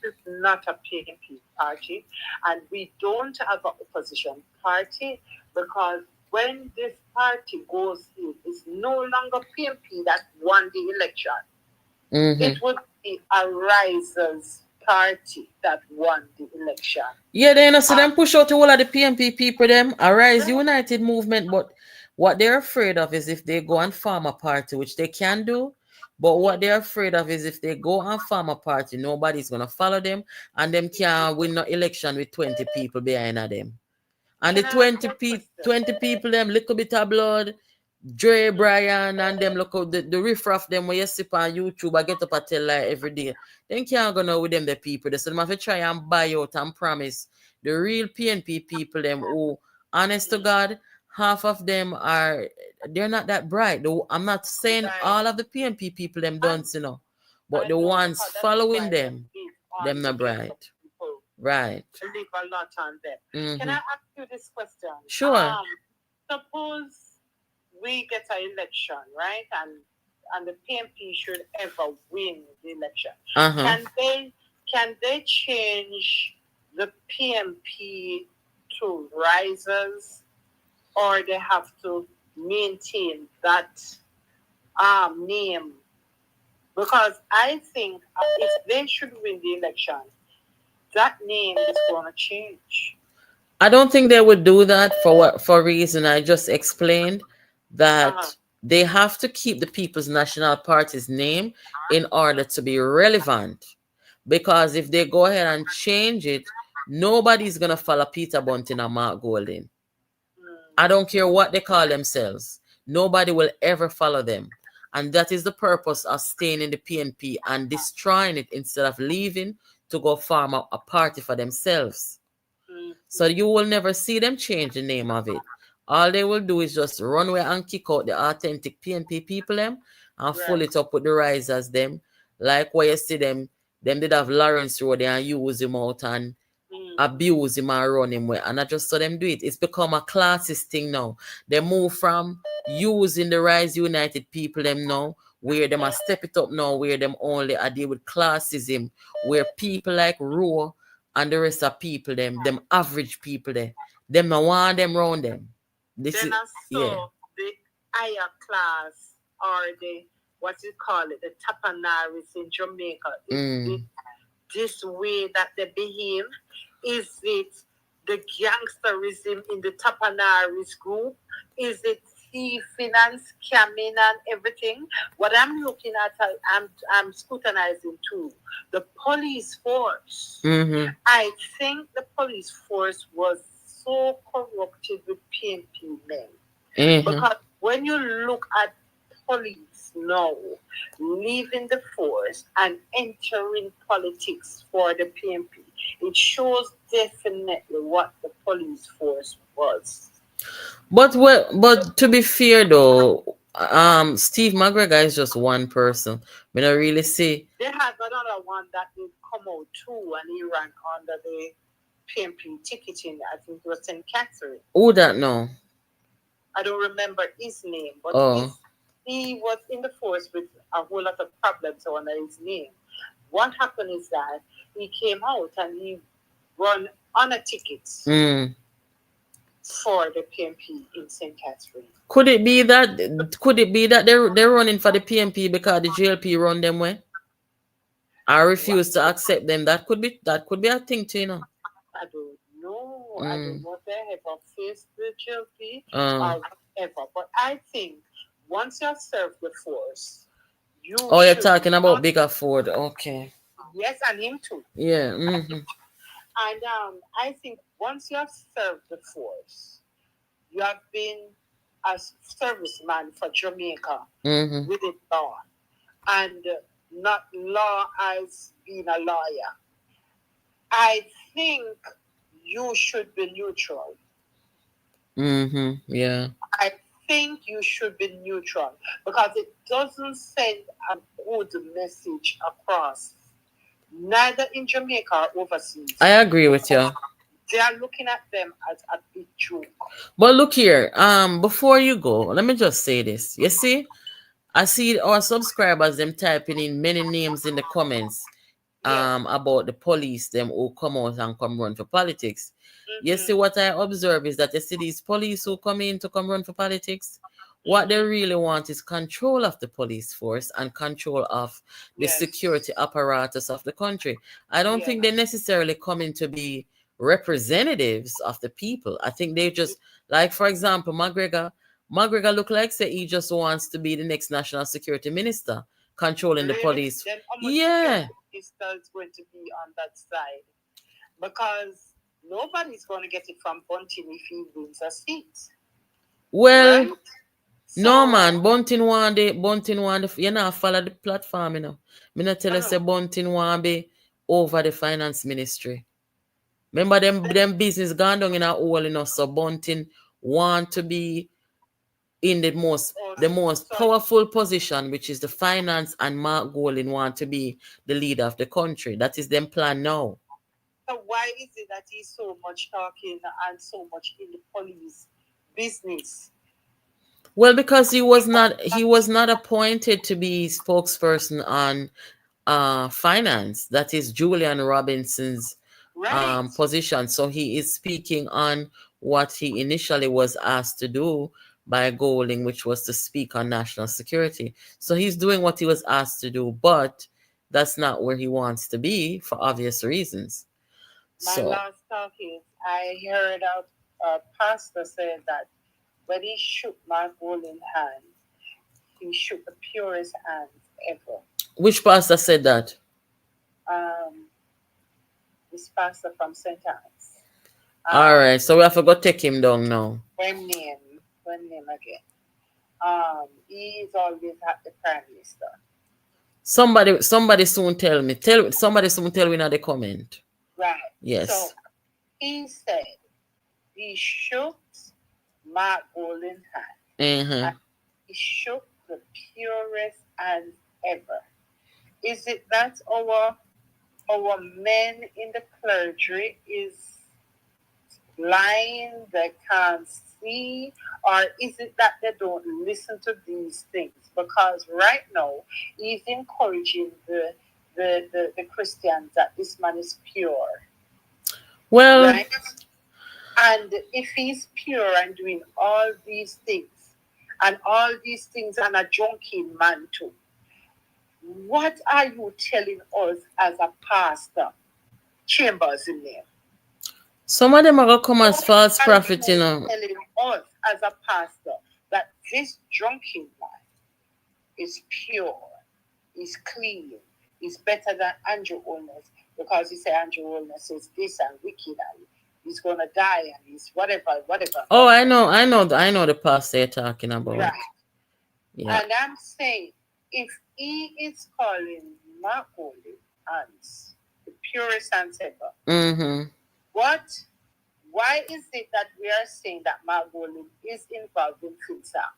It's not a PNP party, and we don't have an opposition party because when this party goes in, it's no longer PNP that won the election. It would be a Risers party that won the election. Yeah, they so them push out to all of the PNP people, them Arise United movement, but what they're afraid of is if they go and form a party, which they can do, but what they're afraid of is if they go and form a party, nobody's gonna follow them, and them can't win no election with 20 people behind them. And the 20 people, them little bit of blood, Dre, Brian, and them look out the riffraff them when you sip on YouTube, I get up and tell like every day. Then can't go now with them the people. So them have to try and buy out and promise the real PNP people them who, honest to God, half of them they're not that bright. I'm not saying all of the PNP people them don't, you know, but the ones following them not bright. Right. Live a lot on them. Can I ask you this question? Sure. Suppose we get an election, right? And the PNP should ever win the election. Can they change the PNP to Risers, or they have to maintain that name? Because I think if they should win the election, that name is going to change. I don't think they would do that for reason I just explained, that they have to keep the People's National Party's name in order to be relevant. Because if they go ahead and change it Nobody's gonna follow Peter Bunting and Mark Golding. I don't care what they call themselves. Nobody will ever follow them. And that is the purpose of staying in the PNP and destroying it instead of leaving to go form a party for themselves. So you will never see them change the name of it. All they will do is just run away and kick out the authentic PNP people them and fill it up with the risers them. Like where you see them did have Lawrence Road and use him out and abuse him and run him way. And I just saw them do it. It's become a classist thing now. They move from using the Rise United people them now, where them a step it up now, where them only a deal with classism, where people like Rowe and the rest of people them average people there, them no want them round them. This then is also the higher class or the what you call it, the tapanaris in Jamaica. Is it this way that they behave? Is it the gangsterism in the tapanaris group? Is it thieving and scamming and everything? What I'm looking at, I'm scrutinizing too. The police force. I think the police force was so corrupted with PNP men. Because when you look at police now leaving the force and entering politics for the PNP, it shows definitely what the police force was. But to be fair though, Steve McGregor is just one person. We don't really see. They had another one that did come out too, and he ran under the PNP ticketing. I think it was St. Catherine. Who that know? I don't remember his name, but he was in the force with a whole lot of problems under his name. What happened is that he came out and he run on a ticket for the PNP in St. Catherine. Could it be that they're running for the PNP because the JLP run them way? I refuse to accept them. That could be a thing too, you know. I don't know. I don't know if they ever faced the JLP or whatever. But I think once you serve the force, you're talking about Bigger Ford. Okay. Yes, and him too. Yeah. And I think once you have served the force, you have been a serviceman for Jamaica within law, and not law as being a lawyer. I think you should be neutral. Yeah. I think you should be neutral because it doesn't send a good message across, neither in Jamaica or overseas. I agree with you. They are looking at them as a big joke. But look here, before you go, let me just say this. You see, I see our subscribers them typing in many names in the comments about the police them who come out and come run for politics. You see, what I observe is that you see these police who come in to come run for politics, what they really want is control of the police force and control of the security apparatus of the country. I don't think they necessarily come in to be representatives of the people. I think they just, like, for example, McGregor look like say he just wants to be the next national security minister, controlling the police. Then how much security minister is going to be on that side? Because nobody's going to get it from Bunting if he wins a seat. Well, right? No man, Bunting want you know, follow the platform, you know. Me not tell you say Bunting want be over the finance ministry. Remember them business gone down in a hole, you know, so Bunting want to be in the most powerful position, which is the finance, and Mark Golding want to be the leader of the country. That is them plan now. So why is it that he's so much talking and so much in the police business? Well, because he was not appointed to be spokesperson on finance. That is Julian Robinson's position. So he is speaking on what he initially was asked to do by Golding, which was to speak on national security. So he's doing what he was asked to do, but that's not where he wants to be for obvious reasons. My last talk is I heard a pastor say that when he shook Mark Golding's hand, he shook the purest hand ever. Which pastor said that? this pastor from St. Anne's. All right, so we have to go take him down now. When name again. He is always at the Prime Minister. Somebody soon tell me. Somebody soon tell me in the comment. Right. Yes. So he said he shook Mark Golden's hand. And he shook the purest as ever. Is it that our men in the clergy is blind, they can't see, or is it that they don't listen to these things? Because right now he's encouraging the Christians that this man is pure. Well, right? And if he's pure and doing all these things, and all these things, and a drunken man too, what are you telling us as a pastor? Chambers in there. Some of them are going to come as false prophets, you know. Telling us as a pastor that this drunken man is pure, is clean, is better than Andrew Holness, because he said Andrew Holness is this and wicked and he's going to die and he's whatever. Oh, I know the pastor you're talking about. Right. Yeah. And I'm saying, if he is calling Mark Golden and the purest and ever, why is it that we are saying that Mark Golden is involved in Filsac?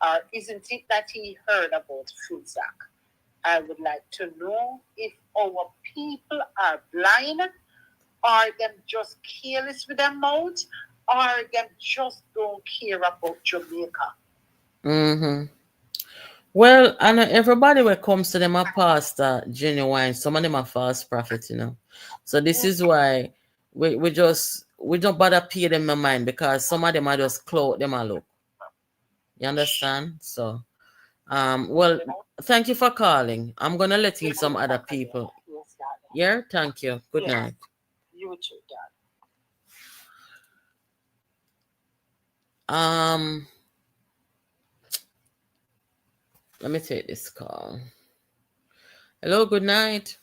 Or isn't it that he heard about Filsac? I would like to know if our people are blind, or them just careless with their mouth, or them just don't care about Jamaica. Well, I know everybody when comes to them a pastor genuine. Some of them are false prophets, you know. So this is why we don't bother pay them no mind, because some of them are just clout them a look. You understand? So well, thank you for calling. I'm gonna let in some other people. Yeah, thank you. Good night. You too, Dad. Let me take this call. Hello, good night.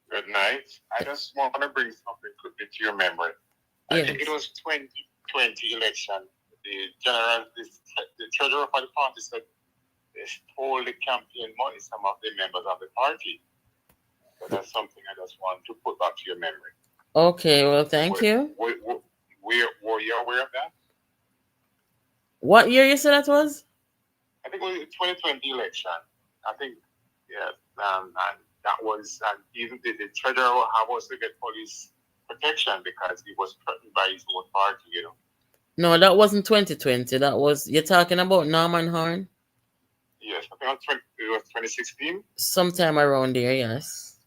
Good night. I just want to bring something quickly to your memory. I think it was 2020 election. The treasurer for the party said they stole the campaign money, some of the members of the party. So that's something I just want to put back to your memory. Okay, well, thank you. Were you aware of that? What year you said that was? I think it was the 2020 election. I think, yeah, and that was, and even the treasurer was to get police protection because he was threatened by his own party, you know. No, that wasn't 2020. That was, you're talking about Norman Horn? Yes, I think it was 2016. Sometime around there, yes.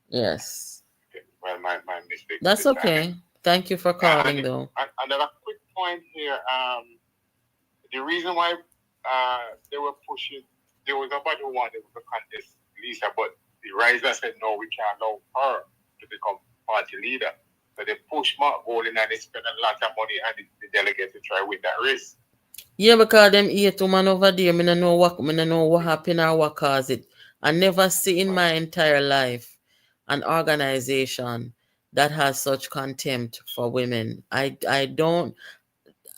Yes. Okay. Well, my mistake. That's okay. Thank you for calling, though. Another quick point here. The reason why they were pushing, there was nobody who wanted to contest Lisa, but the riser said, no, we can't allow her to become party leader. So they pushed Mark Golden and they spent a lot of money and the delegates to try win that race. Yeah, because them 8 women over there, I don't know what happened or what caused it. I never see in my entire life an organization that has such contempt for women. I don't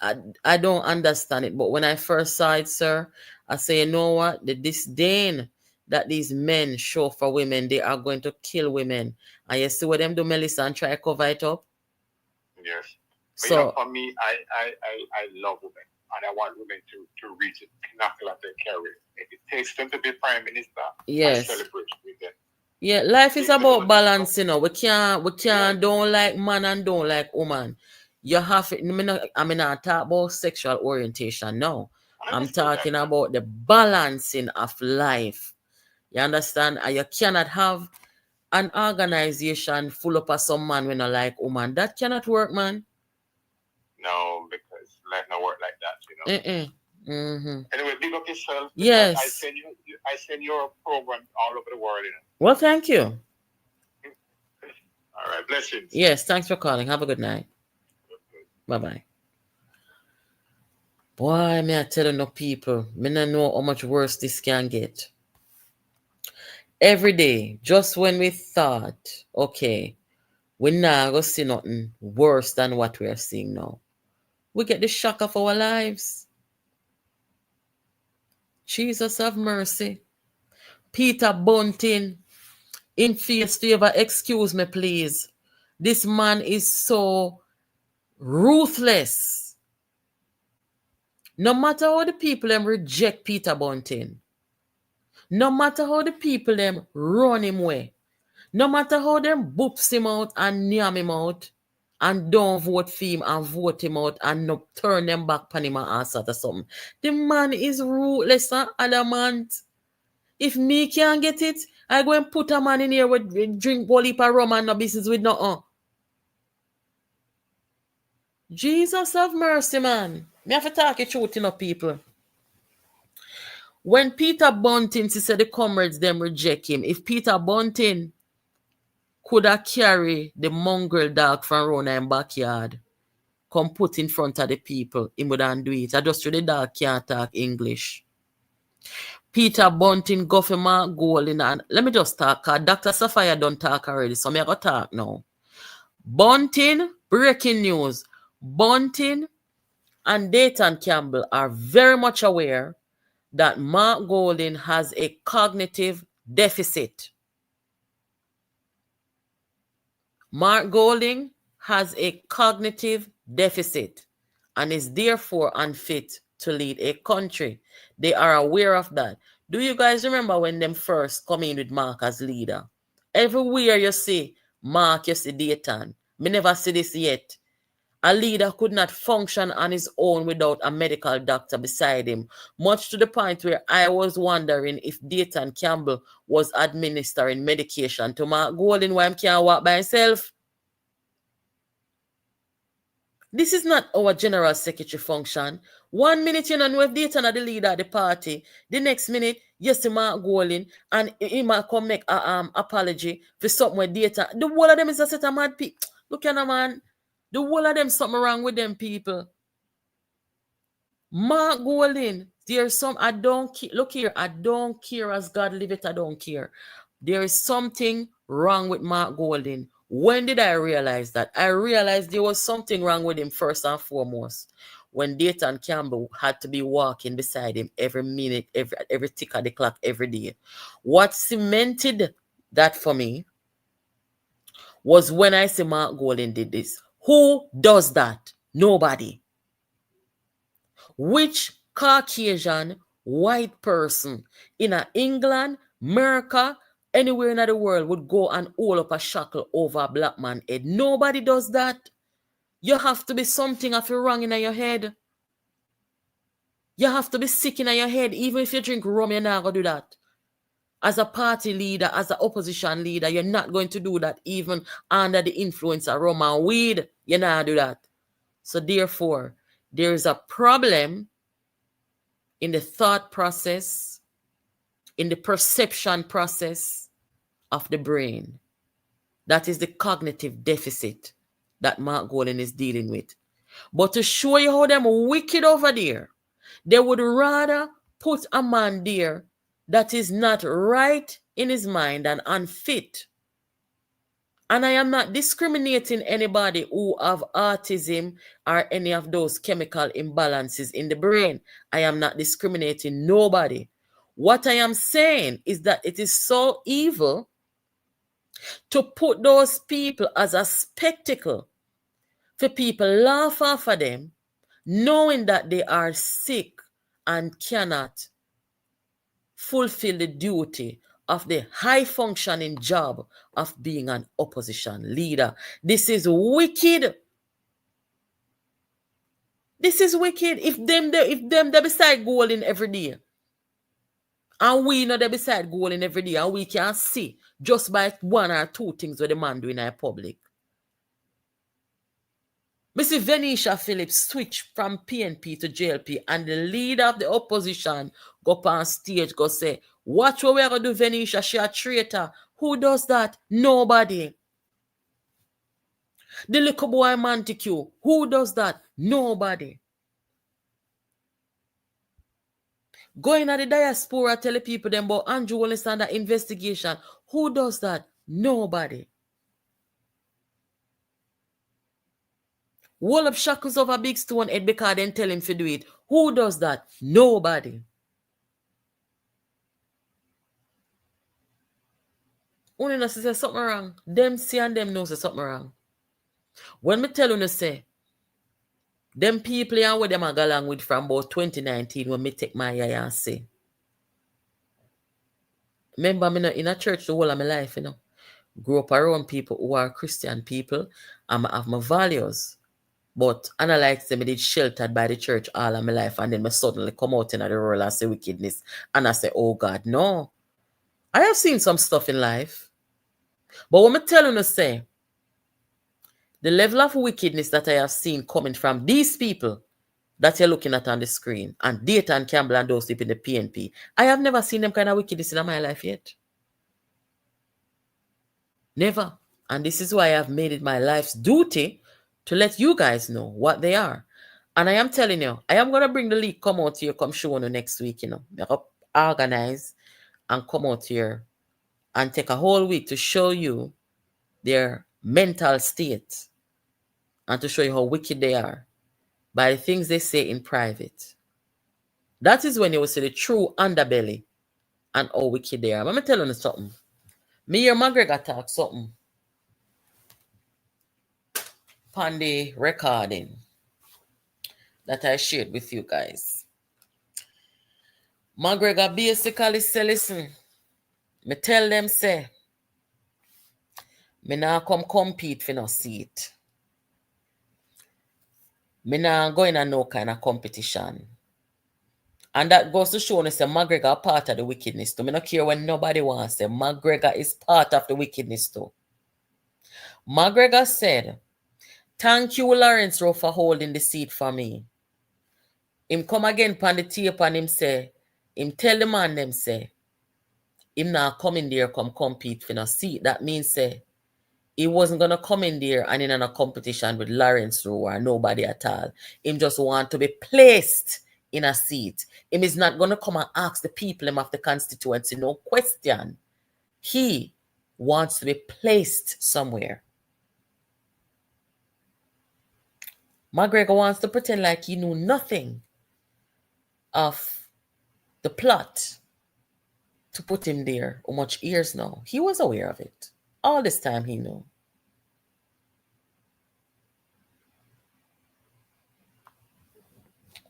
understand it. But when I first saw it, sir, I say, you know what? The disdain that these men show for women, they are going to kill women. And you see what them do, Melissa, and try to cover it up? Yes. But So, you know, for me, I love women. And I want women to reach the pinnacle of their career. If it takes them to be prime minister, yes. I celebrate with them. Yeah, life is about balance, you know. We can't don't like man and don't like woman. You have it. I mean, I talk about sexual orientation now. I'm talking about the balancing of life. You understand? And you cannot have an organization full up of some man when I like woman. That cannot work, man. No, because life not work like that, you know. Anyway, big up yourself. Yes. I send your program all over the world, you know. Well, thank you. All right, blessings. Yes, thanks for calling. Have a good night. Bye-bye. Boy, may I tell you no people, me not know how much worse this can get. Every day, just when we thought, okay, we're not going to see nothing worse than what we are seeing now, we get the shock of our lives. Jesus have mercy. Peter Bunting, in favor, excuse me, please. This man is so ruthless. No matter how the people them reject Peter Bunting, no matter how the people them run him away, no matter how them boops him out and yam him out and don't vote for him and vote him out and no turn them back on him and answer to something. The man is ruthless and adamant. If me can't get it, I go and put a man in here with drink whole heap of rum and no business with nothing. Jesus have mercy, man. Me have to talk the truth to people. When Peter Bunting said the comrades them reject him, if Peter Bunting could have carry the mongrel dog from Rona in backyard, come put in front of the people, he wouldn't do it. I just the dog can't talk English. Peter Bunting go for my goal in and let me just talk. Dr. Sophia don't talk already, so me I go talk now. Bunting, breaking news. Bunting and Dayton Campbell are very much aware that Mark Golding has a cognitive deficit. Mark Golding has a cognitive deficit and is therefore unfit to lead a country. They are aware of that. Do you guys remember when them first come in with Mark as leader? Everywhere you see Mark, you see Dayton. Me never see this yet. A leader could not function on his own without a medical doctor beside him, much to the point where I was wondering if Dayton Campbell was administering medication to Mark Golding while he can't walk by himself. This is not our general secretary function. 1 minute you don't know if Dayton are the leader of the party. The next minute, you see Mark Golding and he might come make an apology for something with Dayton. The whole of them is a set of mad people. Look at them, man. The whole of them something wrong with them people. Mark Golding, there's some, I don't care. Look here, I don't care as God live it, I don't care. There is something wrong with Mark Golding. When did I realize that? I realized there was something wrong with him first and foremost. When Dayton Campbell had to be walking beside him every minute, every tick of the clock, every day. What cemented that for me was when I see Mark Golding did this. Who does that? Nobody. Which Caucasian white person in England, America, anywhere in the world would go and hold up a shackle over a black man's head? Nobody does that. You have to be something of you wrong in your head. You have to be sick in your head. Even if you drink rum, you're not going to do that. As a party leader, as an opposition leader, you're not going to do that even under the influence of rum and weed. You're not do that. So therefore, there is a problem in the thought process, in the perception process of the brain. That is the cognitive deficit that Mark Golding is dealing with. But to show you how them wicked over there, they would rather put a man there that is not right in his mind and unfit. And I am not discriminating anybody who have autism or any of those chemical imbalances in the brain. I am not discriminating nobody. What I am saying is that it is so evil to put those people as a spectacle for people laugh off of them, knowing that they are sick and cannot fulfill the duty of the high-functioning job of being an opposition leader. This is wicked. This is wicked. If them they beside Golding every day, and we know they beside Golding every day, and we can see just by one or two things what the man doing in our public. Mr. Venetia Phillips switch from PNP to JLP, and the leader of the opposition go up on stage, go say, watch what we're going to do, Venetia, she a traitor. Who does that? Nobody. The little boy Montague, who does that? Nobody. Going at the diaspora, tell the people them about Andrew Wallace under investigation. Who does that? Nobody. Wall up shackles over big stone head because then tell him to do it. Who does that? Nobody. Only know say something wrong. Them see and them know say something wrong. When me tell you say, them people and where them I go along with from about 2019 when me take my eye and say. Remember me in a church the whole of my life, you know. Grew up around people who are Christian people and I have my values. But unlike them, I did sheltered by the church all of my life and then I suddenly come out in the world and say wickedness. And I say, oh God, no. I have seen some stuff in life. But what I'm telling you say, the level of wickedness that I have seen coming from these people that you're looking at on the screen and Dayton Campbell and those people in the PNP, I have never seen them kind of wickedness in my life yet. Never. And this is why I have made it my life's duty to let you guys know what they are. And I am telling you, I am going to bring the leak come out here, come show you next week, you know. Make up, organize and come out here and take a whole week to show you their mental state and to show you how wicked they are by the things they say in private. That is when you will see the true underbelly and how wicked they are. Let me tell you something. Me or McGregor talk something on the recording that I shared with you guys. McGregor basically say, listen, me tell them say, me nah come compete for no seat. Me nah go in a no kind of competition. And that goes to show me say McGregor part of the wickedness too. Me not care when nobody wants to say McGregor is part of the wickedness too. McGregor said, thank you, Lawrence Rowe, for holding the seat for me. Him come again pan the tape and him say, him tell the man them say, him not come in there come compete for no seat. That means say, he wasn't going to come in there and in a competition with Lawrence Rowe or nobody at all. Him just want to be placed in a seat. Him is not going to come and ask the people him of the constituency no question. He wants to be placed somewhere. McGregor wants to pretend like he knew nothing of the plot to put him there. How much years now? He was aware of it. All this time he knew.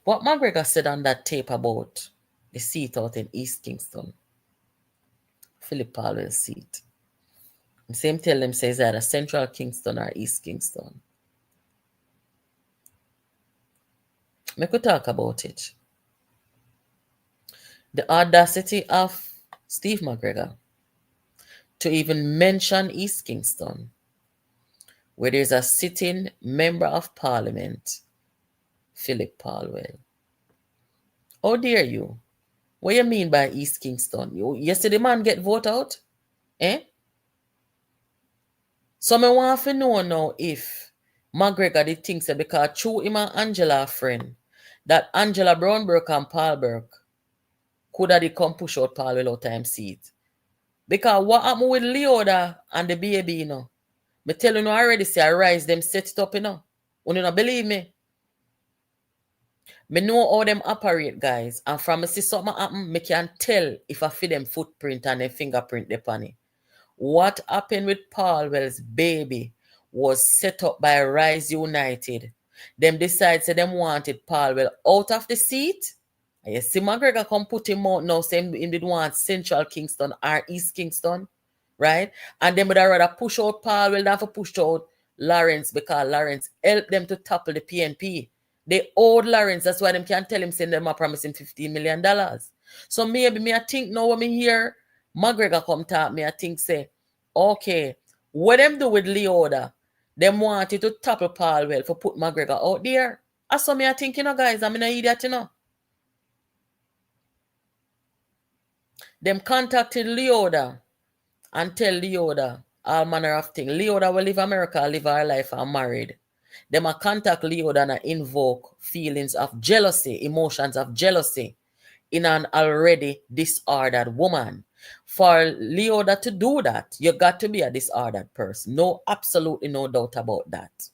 What McGregor said on that tape about the seat out in East Kingston, Philip Powell's seat. The same tell them says either Central Kingston or East Kingston. We could talk about it. The audacity of Steve McGregor to even mention East Kingston, where there's a sitting member of parliament, Philip Powell. How dare you? What you mean by East Kingston? Yesterday man get vote out? Eh? So I want to know now if McGregor did think so because through him and Angela friend, that Angela Brownburg and Paul Burke could have come push out Paul without time seat. Because what happened with Leoda and the baby, you know? Me tell you already, say I rise them set it up, you know? You don't believe me? Me know how them operate, guys. And from me see something happen, me can tell if I feel them footprint and them fingerprint they on it. What happened with Paulwell's baby was set up by Rise United. Them decide say them wanted Paulwell out of the seat. And you see McGregor come put him out now, saying him did want Central Kingston or East Kingston, right? And them would rather push out Paulwell than for push out Lawrence because Lawrence helped them to topple the PNP. They owed Lawrence, that's why them can't tell him send them a promise him $15 million. So maybe me I think now when me hear McGregor come talk, me I think say, okay, what them do with Leoda, them wanted to topple Paulwell for put McGregor out there. That's what me I think, you know, guys, I'm an idiot, you know. Them contacted Leoda and tell Leoda all manner of things. Leoda will live America, live her life and married. Them a contact Leoda and invoke feelings of jealousy, emotions of jealousy in an already disordered woman. For Leoda to do that, you got to be a disordered person. No, absolutely no doubt about that.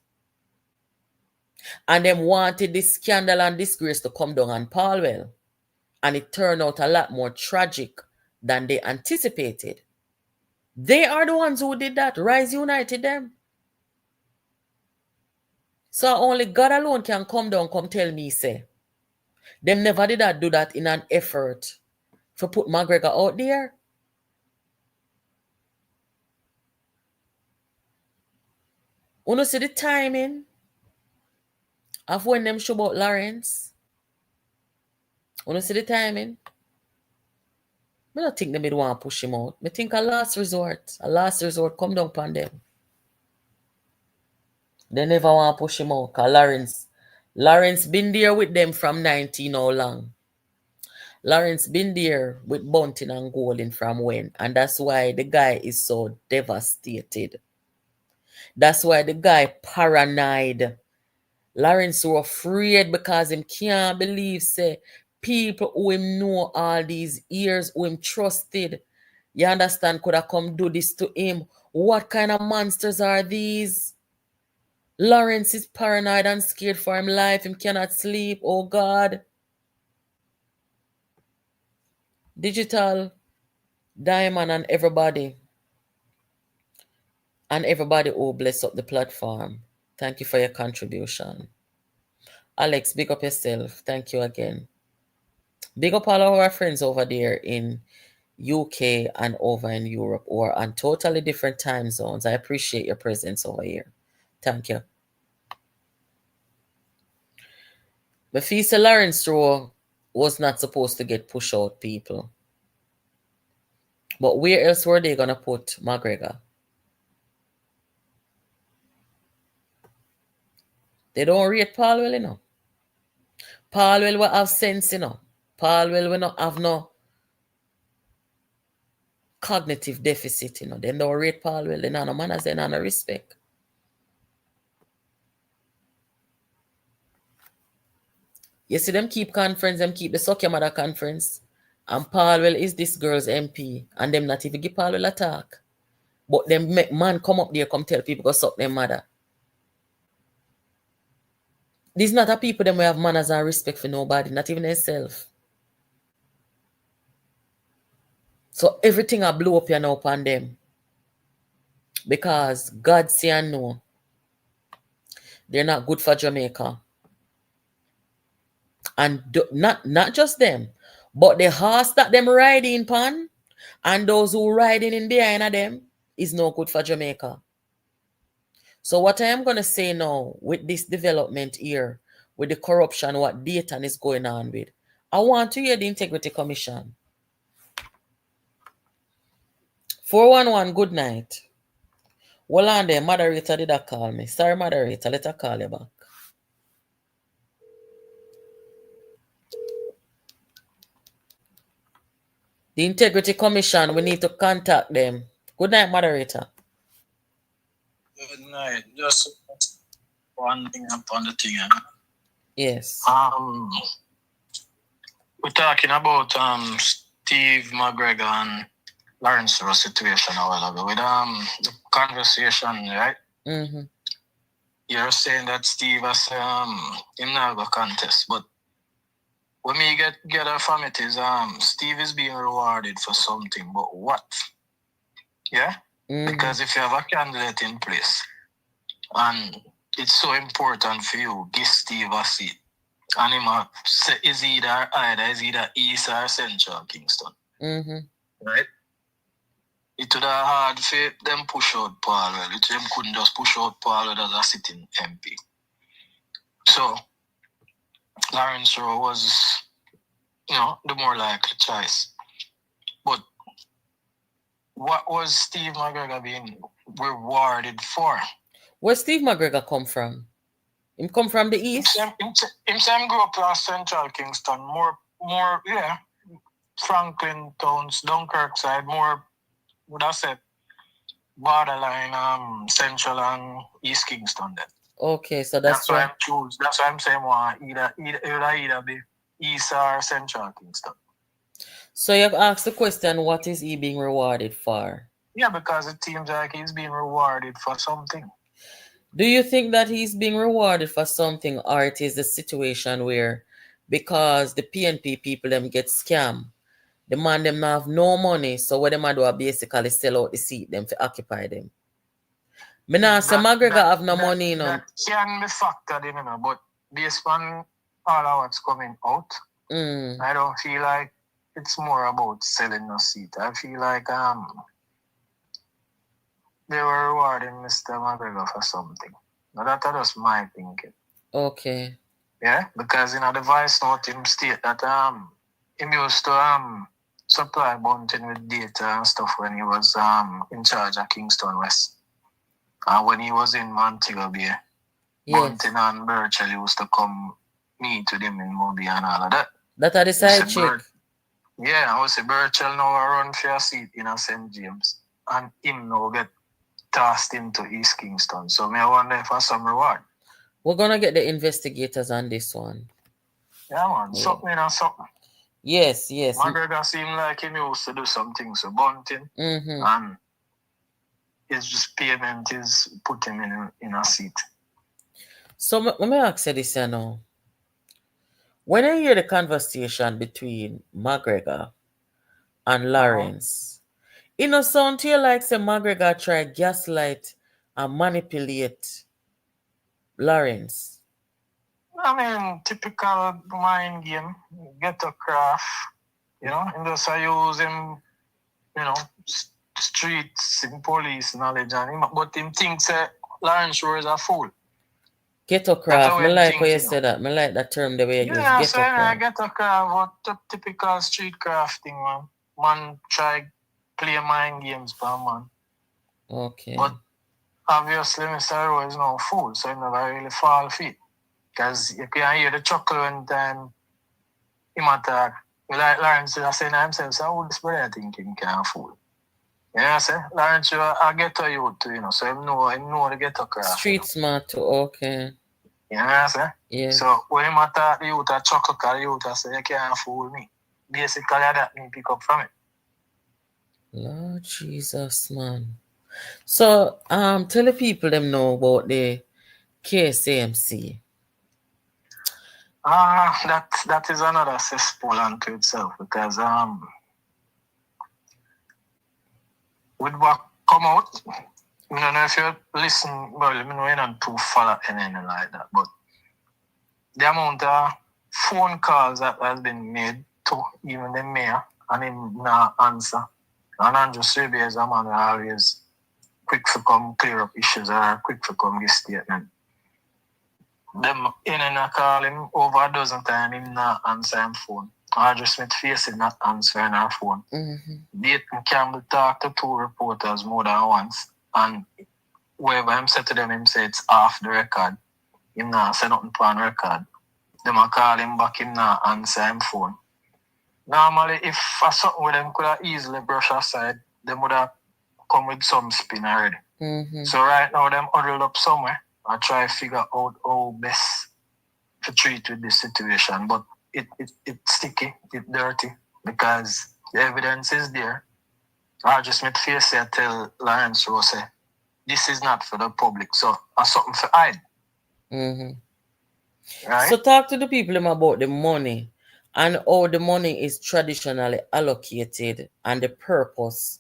And them wanted this scandal and disgrace to come down on Paulwell. And it turned out a lot more tragic than they anticipated. They are the ones who did that. Rise united them. So only God alone can come down, come tell me, say, them never did that do that in an effort to put McGregor out there. You see the timing of when them show about Lawrence? You see the timing? I don't think they want to push him out. I think a last resort come down upon them. They never want to push him out because Lawrence been there with them from 19 how long. Lawrence been there with Bunting and Golding from when. And that's why the guy is so devastated. That's why the guy paranoid. Lawrence so afraid because him can't believe, say, people who him know all these years, who him trusted, you understand, could have come do this to him. What kind of monsters are these? Lawrence is paranoid and scared for his life. Him cannot sleep. Oh, God. Digital, Diamond, and everybody. And everybody who bless up the platform. Thank you for your contribution. Alex, big up yourself. Thank you again. Big up all our friends over there in UK and over in Europe or on totally different time zones. I appreciate your presence over here. Thank you. Mefisa Lawrence Rowe was not supposed to get pushed out, people. But where else were they going to put McGregor? They don't rate Paulwell, you know. Paulwell will have sense, you know. Paulwell will not have no cognitive deficit, you know. They don't rate Paulwell. They don't have no manners, they don't have no respect. You see them keep conference, them keep the Suck Your Mother conference. And Paulwell is this girl's MP. And them not even give Paulwell a talk. But them make man come up there, come tell people go suck their mother. These not a people them who have manners and respect for nobody, not even themselves. So everything I blow up here now upon them. Because God say and know. They're not good for Jamaica. And not just them, but the horse that them riding pan and those who riding in behind of them is no good for Jamaica. So what I am going to say now with this development here, with the corruption, what Dayton is going on with, I want to hear the Integrity Commission. 411, good night. Hold on there, moderator did that call me. Sorry, moderator, let her call you back. The Integrity Commission, we need to contact them. Good night, moderator. Good night. Just one thing upon the thing. Yes. We're talking about Steve McGregor and Lawrence Rowe situation a while ago with the conversation, right? Mm-hmm. You're saying that Steve has him not go contest, but when we get our from it is Steve is being rewarded for something, but what? Yeah? Mm-hmm. Because if you have a candidate in place and it's so important for you, give Steve a seat. And him is either East or Central Kingston. Mm-hmm. Right? It would have hard for them push out Paulwell. Them couldn't just push out Paulwell as a sitting MP. So Lawrence Rowe was, the more likely choice. But what was Steve McGregor being rewarded for? Where Steve McGregor come from? Him come from the east? Him grew up in Central Kingston. More, Franklin Towns, Dunkirk side, more, would I say, borderline Central and East Kingston then. Okay, so that's why I'm saying either be East or Central Kingston. So you have asked the question, what is he being rewarded for? Yeah, because it seems like he's being rewarded for something. Do you think that he's being rewarded for something, or it is a situation where because the PNP people them get scammed, the man them not have no money, so what them a do are basically sell out the seat them to occupy them? Me nah say McGregor have no money, you know. That can be factored in, you know, but based on all of what's coming out, I don't feel like it's more about selling a seat. I feel like they were rewarding Mr. McGregor for something. Now that's just my thinking. Okay. Yeah, because in the voice note him state that him used to supply bunting with data and stuff when he was in charge of Kingston West. And when he was in Montego Bay, Bunting and Birchall used to come meet with him in Moby and all of that. That are the side chick. Yeah, I was say Birchall now run for a seat in a St. James. And him now get tossed into East Kingston. So me I wonder for some reward. We're gonna get the investigators on this one. Yeah, man. Yeah. Something and something. Yes, yes. McGregor seemed like him used to do some things with Bunting. And it's just payment is put him in a seat. So let me ask you this, you know. When I hear the conversation between McGregor and Lawrence, it no sound to you like say McGregor try gaslight and manipulate Lawrence. I mean, typical mind game, ghetto craft, you know, and just use him, you know, streets and police knowledge and him, but him thinks Lawrence Rowe is a fool. Ghetto craft, I like how you say that. I like that term the way you use ghetto craft. Ghetto craft, what the typical street craft thing, man. Man try play mind games per man. Okay. But obviously Mr. Rowe is no fool, so he never really fall for it. Because you can hear the chuckle when time him attack. Like Lawrence is saying to himself, so who this brother thinking can fool? You know what I'm saying? Lawrence, I ghetto youth too, you know, so him know the ghetto craft. Street smart too, okay. You know what I'm saying? Yeah. So when him attack the youth, I chuckle because the youth I say, you can't fool me. Basically, that me pick up from it. Lord Jesus, man. So, tell the people them know about the KSAMC. That is another cesspool unto itself because with what come out, I don't know if you listen, well, I know you're not too follow anything like that, but the amount of phone calls that has been made to even the mayor and him not answer. And Andrew Swaby is a man who always quick to come clear up issues or quick to come give statement. Them in and I call him over a dozen times, him not answer him phone. Audrey Smith facing not answering her phone. Dayton Campbell talk to two reporters more than once, and whoever him said to them, him say it's off the record. Him not say nothing on record. Them a call him back, him not answer him phone. Normally, if something with them could have easily brush aside, them would have come with some spin already. So right now, them huddled up somewhere. I try to figure out how best to treat with this situation. But it's sticky, it's dirty, because the evidence is there. I just made face say, tell Lawrence Rowe, say, this is not for the public, so it's something for hide. Right? So talk to the people about the money and how the money is traditionally allocated and the purpose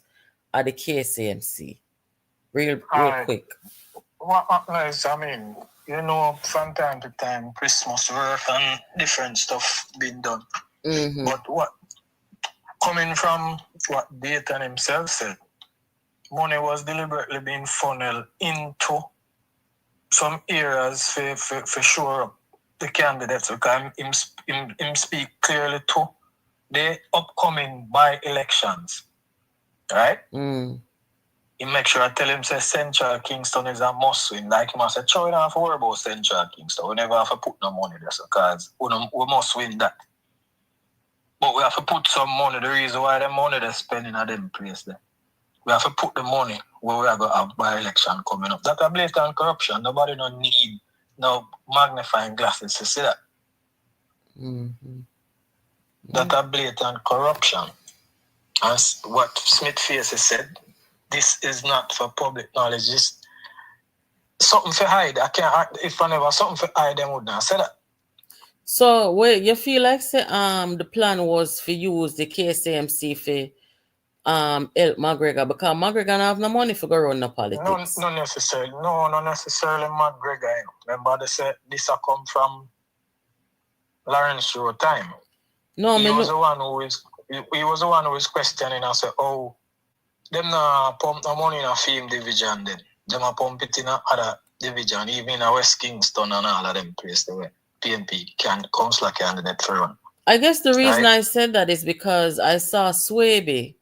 of the KSAMC. Real quick. What is, I mean, you know, from time to time, Christmas work and different stuff being done. But what, coming from what Dayton himself said, money was deliberately being funneled into some areas for shore up the candidates, because him speak clearly to the upcoming by-elections, right? He make sure I tell him say Central Kingston is a must win. Like he must say, "Chow, you don't have to worry about Central Kingston. We never have to put no money there, because we must win that. But we have to put some money. The reason why the money they're spending at them place there, we have to put the money where we are going to have by-election coming up. That's a blatant corruption. Nobody don't need no magnifying glasses to see that. That's a blatant corruption. As what Smith Face said, this is not for public knowledge. This something for hide. I can't. If I never something for hide, them would not say that. So, wait, you feel like say the plan was for use the KSAMC for help McGregor because McGregor don't have no money for go run the politics. No necessarily. No, not necessarily McGregor. You know. Remember they said this a come from Lawrence Rowe time. No, he was the one who is questioning and said, oh, them not pump no money in a film division then. Them a pump it in a other division, even in a West Kingston and all of them places the way PNP comes like a candidate for one. I guess the reason I said that is because I saw Swaby,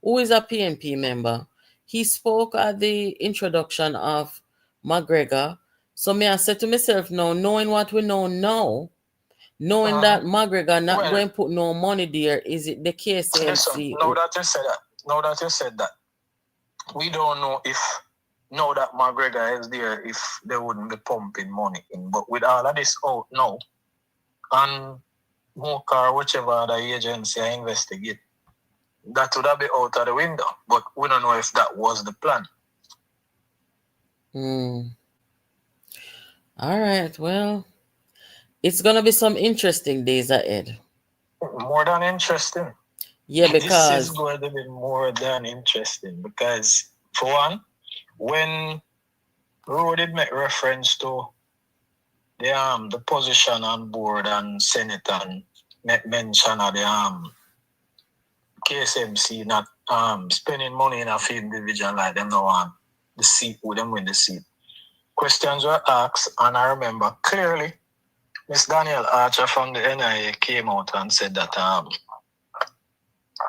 who is a PNP member. He spoke at the introduction of McGregor. So I said to myself, now, knowing what we know now, knowing that McGregor not going to put no money there, is it the KSAMC? Listen, now that you said that, we don't know if now that McGregor is there, if they wouldn't be pumping money in. But with all of this out now, and MOCA or whichever other agency I investigate, that would have been out of the window. But we don't know if that was the plan. All right, well, it's going to be some interesting days ahead. More than interesting. Yeah, because this is going to be more than interesting because, for one, when Rowe did make reference to the position on board and Senate and make mention of the KSMC not spending money in a field division like them no want the seat, with them win the seat. Questions were asked, and I remember clearly Ms. Danielle Archer from the NIA came out and said that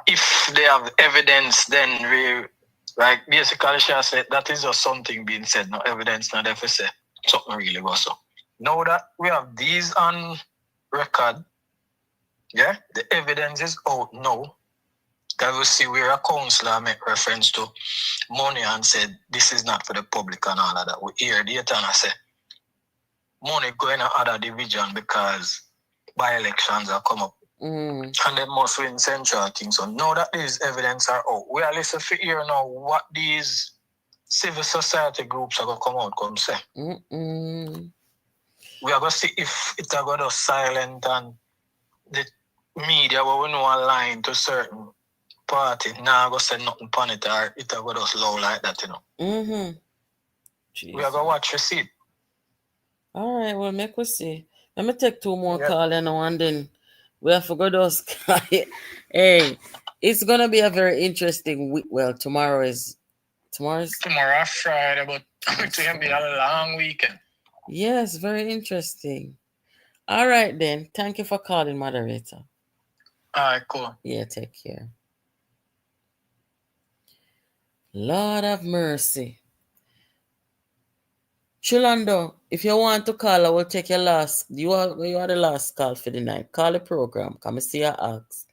if they have evidence, then like basically she said that is just something being said, no evidence, not if say something really was so. Now that we have these on record, yeah, the evidence is out now. That we see where a councillor make reference to money and said this is not for the public and all of that. We hear data and I say money going to other division because by-elections are come up. And they must win central things. So now that these evidence are out, we are listening to hear now what these civil society groups are going to come out come say. We are going to see if it's going to silent and the media where we know align to certain party now going to say nothing upon it or it going to slow like that, you know. We are going to watch and see. All right, well, make we see. Let me take two more calls and then we have to go those. Hey, it's gonna be a very interesting week. Well, tomorrow Friday, but it's gonna be a long weekend. Yes, very interesting. All right then. Thank you for calling, moderator. All right, cool. Yeah, take care. Lord have mercy. Chulando, if you want to call, I will take your last. You are the last call for the night. Call the program. Come and see your ask.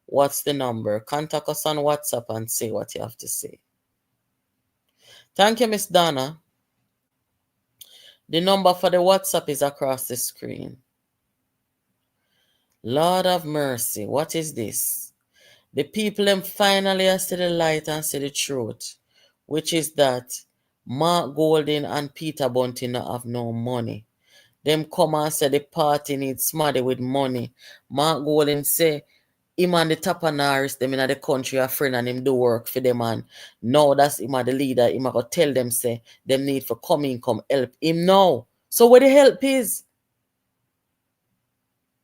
What's the number? Contact us on WhatsApp and say what you have to say. Thank you, Miss Donna. The number for the WhatsApp is across the screen. Lord have mercy. What is this? The people them finally see the light and see the truth, which is that Mark Golding and Peter Bunting have no money. Them come and say the party needs somebody with money. Mark Golding say him and the Tappanaris, them in the country, a friend and him do work for them and now that's him the leader. Him go tell them say them need for come help him now. So where the help is?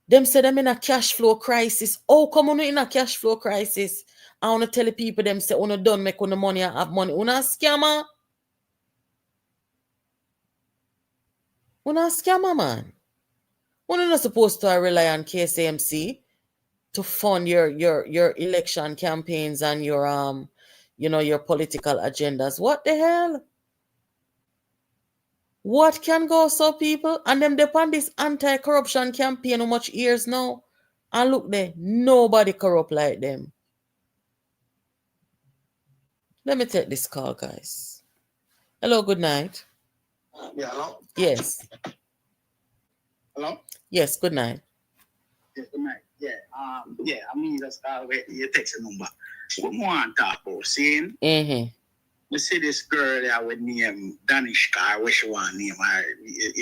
Them say them in a cash flow crisis. Oh, come on in a cash flow crisis. I want to tell the people them say you don't make on the money and have money. You a scammer? You a scammer, man. You're not supposed to rely on KSAMC to fund your election campaigns and your your political agendas. What the hell? What can go so, people? And them depend this anti-corruption campaign how much years now? And look there, nobody corrupt like them. Let me take this call, guys. Hello, good night. Yeah, hello? Yes. Hello? Yes, good night. Yes, good night. Yeah. Yeah, I mean, just you text a number. What more on talk about? See? We see this girl there with name Danishka, where she want name her.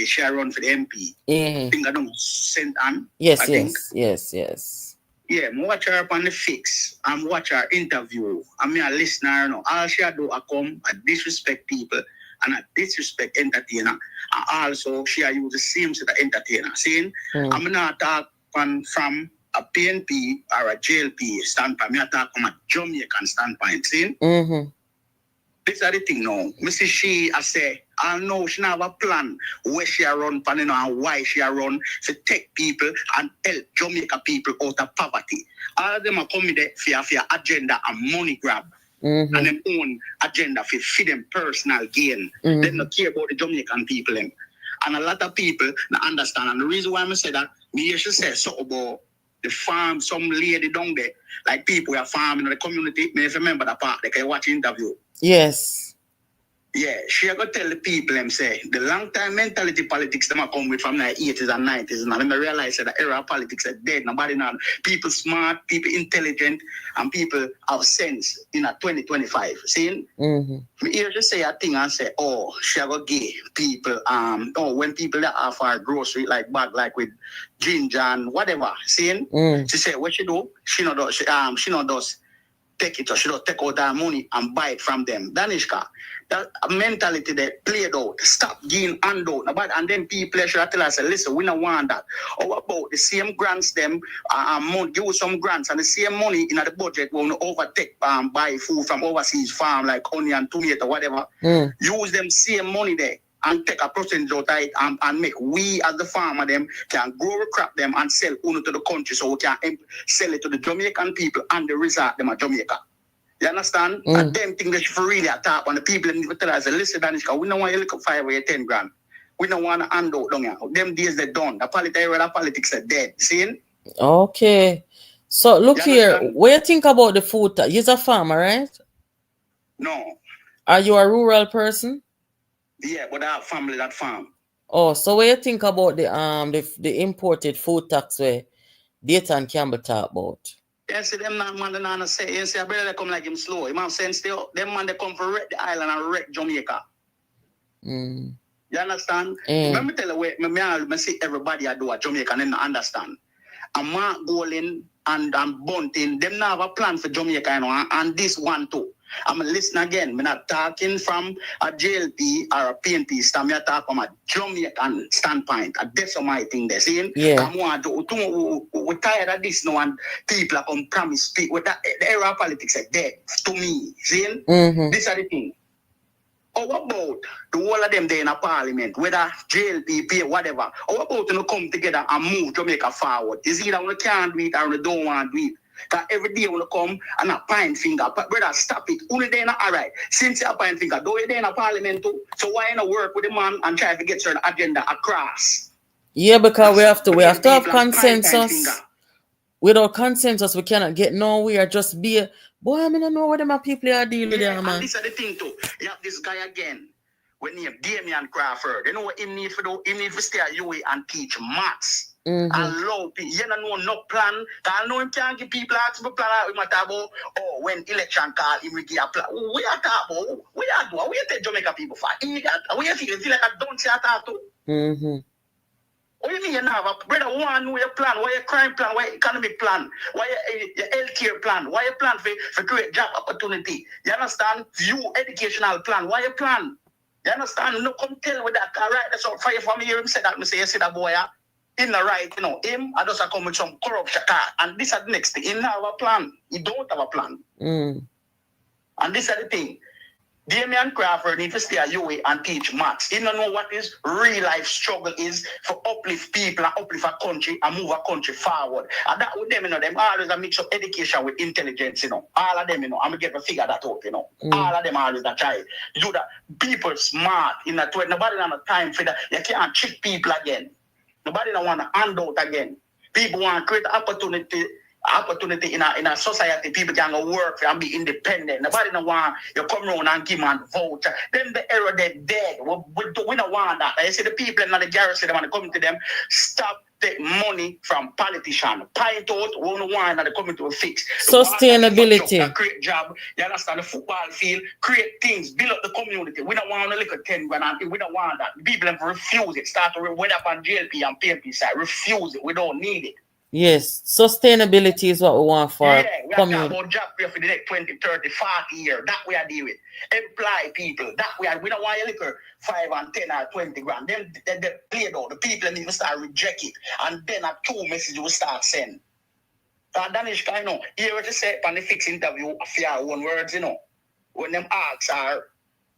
She run for the MP. I think I don't send on. Yes. Yeah, I watch her on the fix. I'm watch her interview. I'm a listener. No, all she do I come, I disrespect people and I disrespect entertainer. And also she use the same set of entertainer. Saying I'm not talk from a PNP or a JLP standpoint. I talk from a Jamaican standpoint. See? This is the thing now. Mrs. She, I say, I know she have a plan where she run, and why she run to take people and help Jamaica people out of poverty. All of them are coming there for agenda and money grab. And them own agenda for them personal gain. They don't care about the Jamaican people. And a lot of people don't understand. And the reason why I say that, me hear she say something about the farm, some lady down there, like people who are farming in the community. May if you remember that part, they can watch the interview. Yes. Yeah, she go tell the people them say the long time mentality politics them come with from the 80s and 90s. And then I realize that the era of politics is dead. Nobody now. People smart, people intelligent, and people have sense in a 2025. See? Me hear just say a thing and say, oh, she go give people when people that offer grocery like bag like with ginger and whatever. See? She say what she do? She not does take it or she don't take out that money and buy it from them. Danishka, that mentality that played out, stop giving handout. And then people should tell us, listen, we don't want that. How about the same grants them, give us some grants and the same money in the budget when we overtake buy food from overseas farm like onion, tomato, whatever. Use them same money there and take a percentage out of it and make we as the farmer them can grow the crop them and sell to the country so we can sell it to the Jamaican people and the resort them at Jamaica. You understand? And them think they should really attack on the people and even tell us, listen, Danishka, we don't want you to look 5 or 10 grand. We don't want to hand out down here. Them days they're done. The politics are dead. See? Okay. So look here, what do you think about the food? You're a farmer, right? No. Are you a rural person? Yeah, but I have family that farm. Oh, so what do you think about the imported food tax where Dayton Campbell talk about? Yeah, see them man say, you see a brother come like him slow. Him have sense still. Them man they come for wreck the island and wreck Jamaica. You understand? Let me tell you what me see everybody I do at Jamaica and them not understand. And Mark Golin and Bunting, them not have a plan for Jamaica, you know, and this one too. I'm a listen again. I'm not talking from a JLP or a PNP stand. I'm talking from a Jamaican standpoint. That's my thing there. See? Yeah. We're tired of this now and people are come promise speak. With that, the era of politics is dead to me. See? This is the thing. How about the whole of them there in a parliament, whether JLP, whatever? How about them come together and move Jamaica forward? Is either we can't do it or we don't want to do it? Because every day when you come and a point finger, but brother, stop it. Only they not all right. Since you a point finger, do you there in a parliament too? So why you not work with the man and try to get certain agenda across? Yeah, because we have to have consensus. Without consensus, we cannot get nowhere. Just be boy, I don't know what them people are dealing with there, man. And this is the thing too. You have this guy again. When he have Damian Crawford, you know what he need for do? He need to stay at UA and teach maths. And love people. You don't know no plan. I know him can't give people ask for plan. We might talk about when election call, he will give a plan. We are talking about we are doing. We are take Jamaica people for. We are feel like I don't say that too. What do you mean you have a brother one know your plan? Why your crime plan? Why your economic plan? Why your healthcare plan? Why your plan for create job opportunity? You understand? You educational plan. Why your plan? You understand? No come tell with that. All right, that's all fire for me. Hear him say that. Me say you see that boy. In the right, you know, him, I just come with some corruption. And this is the next thing. He don't have a plan. He don't have a plan. And this is the thing. Damian Crawford needs to stay at UA and teach maths. He don't know what his real life struggle is for uplift people and uplift a country and move a country forward. And that with them, you know, them always a mix of education with intelligence, you know. All of them, you know, I'm going to figure that out, you know. All of them always a try. Do that. People smart in that way. Nobody don't have time for that. You can't trick people again. Nobody don't want to hand out again. People want to create opportunity opportunity in a society, people can go work and be independent. Nobody don't want you come around and give man vote. Then the era they're dead. We don't want that. I see the people in the garrison, they want to come to them, stop take money from politicians. Point out, we don't want that they come to a fix. Sustainability. Create job, you understand, the football field, create things, build up the community. We don't want to look at 10 grand and we don't want that. People have refuse it. Start to whether up on JLP and PNP side. Refuse it. We don't need it. Yes, sustainability is what we want for we are talking community. about job for the next 20, 30, 40 years. That we are dealing with. Employ people. That we don't want you liquor 5 and 10 or 20 grand. Then they play it out. The people need to start reject it. And then a 2 message will start send. Danish guy, you know, here what you say on the fixed interview for your own words, you know. When them ask are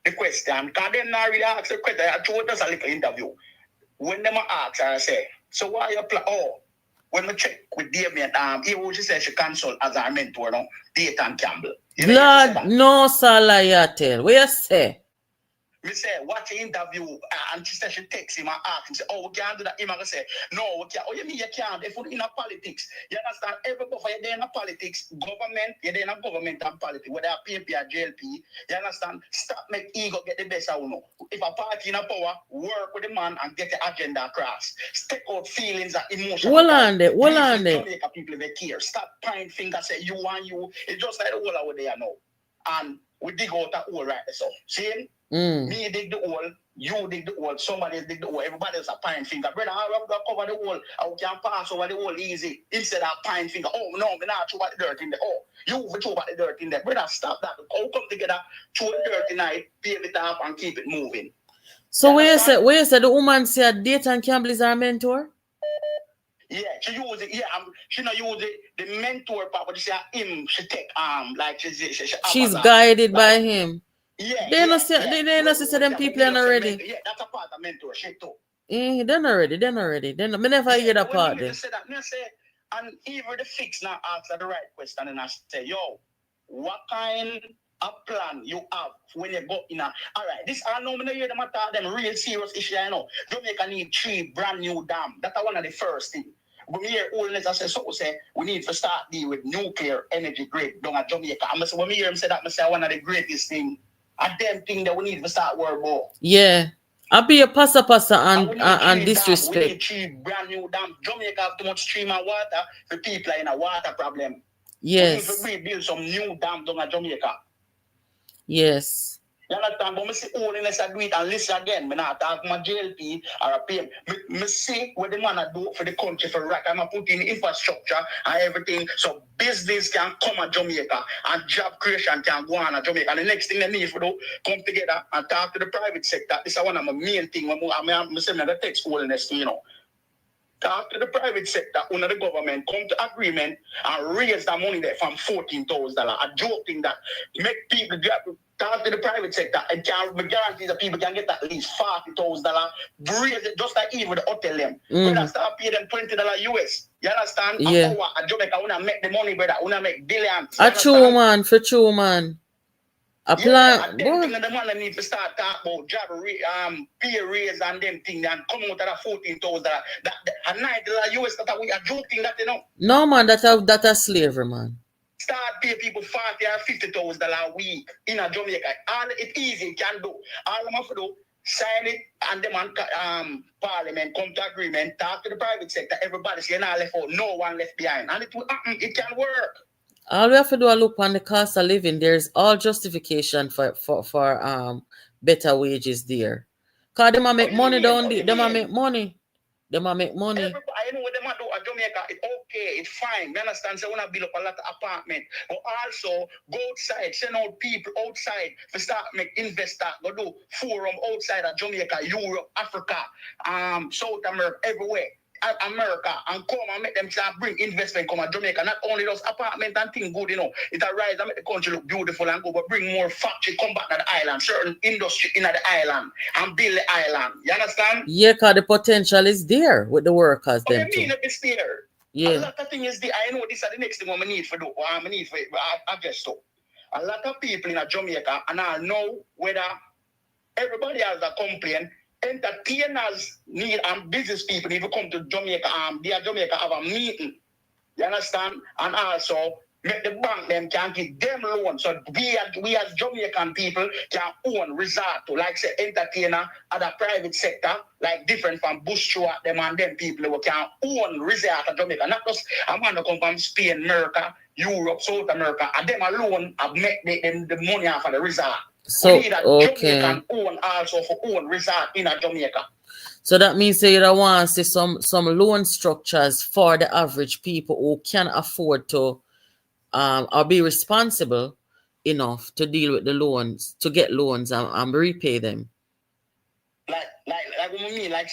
the question, because them not really ask the question. I told us a little interview. When them ask I say, so why you apply? Oh, when we check with Damien, he would say she cancel as our mentor, no, Dayton Campbell. Blood, no salayatel. What you say? Me say, watch the interview, and she said she text him and ask him, say, oh, we can't do that. Him and say, no, we can't. Oh, you mean you can't? If you're in a politics, you understand, every buffer you're in a politics, government, you're in a government and politics, whether PNP or JLP, you understand, stop make ego get the best out of you. If a party in a power, work with the man and get the agenda across. Take out feelings and emotions. Hold on there. Jamaica people, they care. Stop pointing fingers, say you and you. It's just like the whole over there now. And we dig out that hole right there. So, see? Me dig the hole, you dig the hole, somebody dig the hole, everybody else a pine finger. Brother, I have to cover the hole, I can pass over the hole easy. Instead of pine finger, oh no, we're not throw the dirt in there. Oh, you throw the dirt in there. Brother, stop that. All come together, throw the dirt tonight, pave it up and keep it moving. So where you say the woman said Dayton Campbell is our mentor? Yeah, she use it. Yeah, she not use it. The mentor part, but she say him. She take like she's guided by him. Yeah, they not say them people are not ready. Yeah, that's a part of mentorship too. They're not ready. Then me never hear that part. Then say that. Me say, and even the fix now ask the right question, and I say, yo, what kind of plan you have when you go in a? All right, this I know me hear them talk them real serious issue. I know Jamaica need 3 brand new dam. That's one of the first thing. But me hear oldness, I say we need to start deal with nuclear energy grid down at Jamaica. I say when me hear him say that, I say one of the greatest thing. A damn thing that we need to start worrying about. Yeah. I'll be a passa and disrespect. We need 3 brand new dams. Jamaica have too much stream and water. The people are in a water problem. Yes. We need to build some new dams down at Jamaica. Yes. You understand? But I see holiness I do it and listen again. I not talk my JLP or a PM. I see what the man do for the country for right. I'm put in infrastructure and everything so business can come at Jamaica and job creation can go on at Jamaica. And the next thing they need to do, come together and talk to the private sector. This is one of my main things. I'm saying that takes holiness, you know. Talk to the private sector under the government, come to agreement and raise the money there from $14,000. A joke thing that make people talk to the private sector and can guarantee that people can get at least $40,000. Raise it just like even the hotel them. Brother, start paying them $20 US. You understand? Yeah. And Jamaica wanna make the money, brother. Wanna make billions. A true man, for true man. A plan. Yeah, and the man need to start talking about job pay raise and them thing and come out of that $14,000. That $9 US that we are joking that you know. No man, that a slavery man. Start pay people $40,000 or $50,000 a week in a Jamaica. All it easy can do. All them have to do, sign it and them parliament come to agreement, talk to the private sector, everybody say not left out, no one left behind. And it will happen, it can work. All we have to do a look on the cost of living. There's all justification for better wages there. Cause them a make money down there. Them a make money. I know what them do at Jamaica. It's okay, it's fine. You understand? So we want to build up a lot of apartments. But also go outside, send out people outside to start make investors. Go do forum outside of Jamaica, Europe, Africa, South America, everywhere. America and come and make them start bring investment come to Jamaica. Not only those apartments and things good, you know, it arise and make the country look beautiful and go, but bring more factory come back to the island, certain industry in the island and build the island. You understand? Yeah, because the potential is there with the workers. What do you mean it's there? Yeah. A lot of things is there. I know this is the next thing we need for do. I need for I guess so. A lot of people in Jamaica and I know whether everybody has a complaint. Entertainers need and business people need to come to Jamaica. Jamaica have a meeting You understand? And also, make the bank them can give them loans. So we as Jamaican people can own resort to, like say, entertainer, other private sector, like different from Bush Stewart, them and them people who can own resort in Jamaica. Not just a man who come from Spain, America, Europe, South America, and them alone have made the money off of the resort. So, we need a Jamaican own also for own resort in a Jamaica. So that means that you want to see some loan structures for the average people who can afford to or be responsible enough to deal with the loans, to get loans and repay them. Like when me like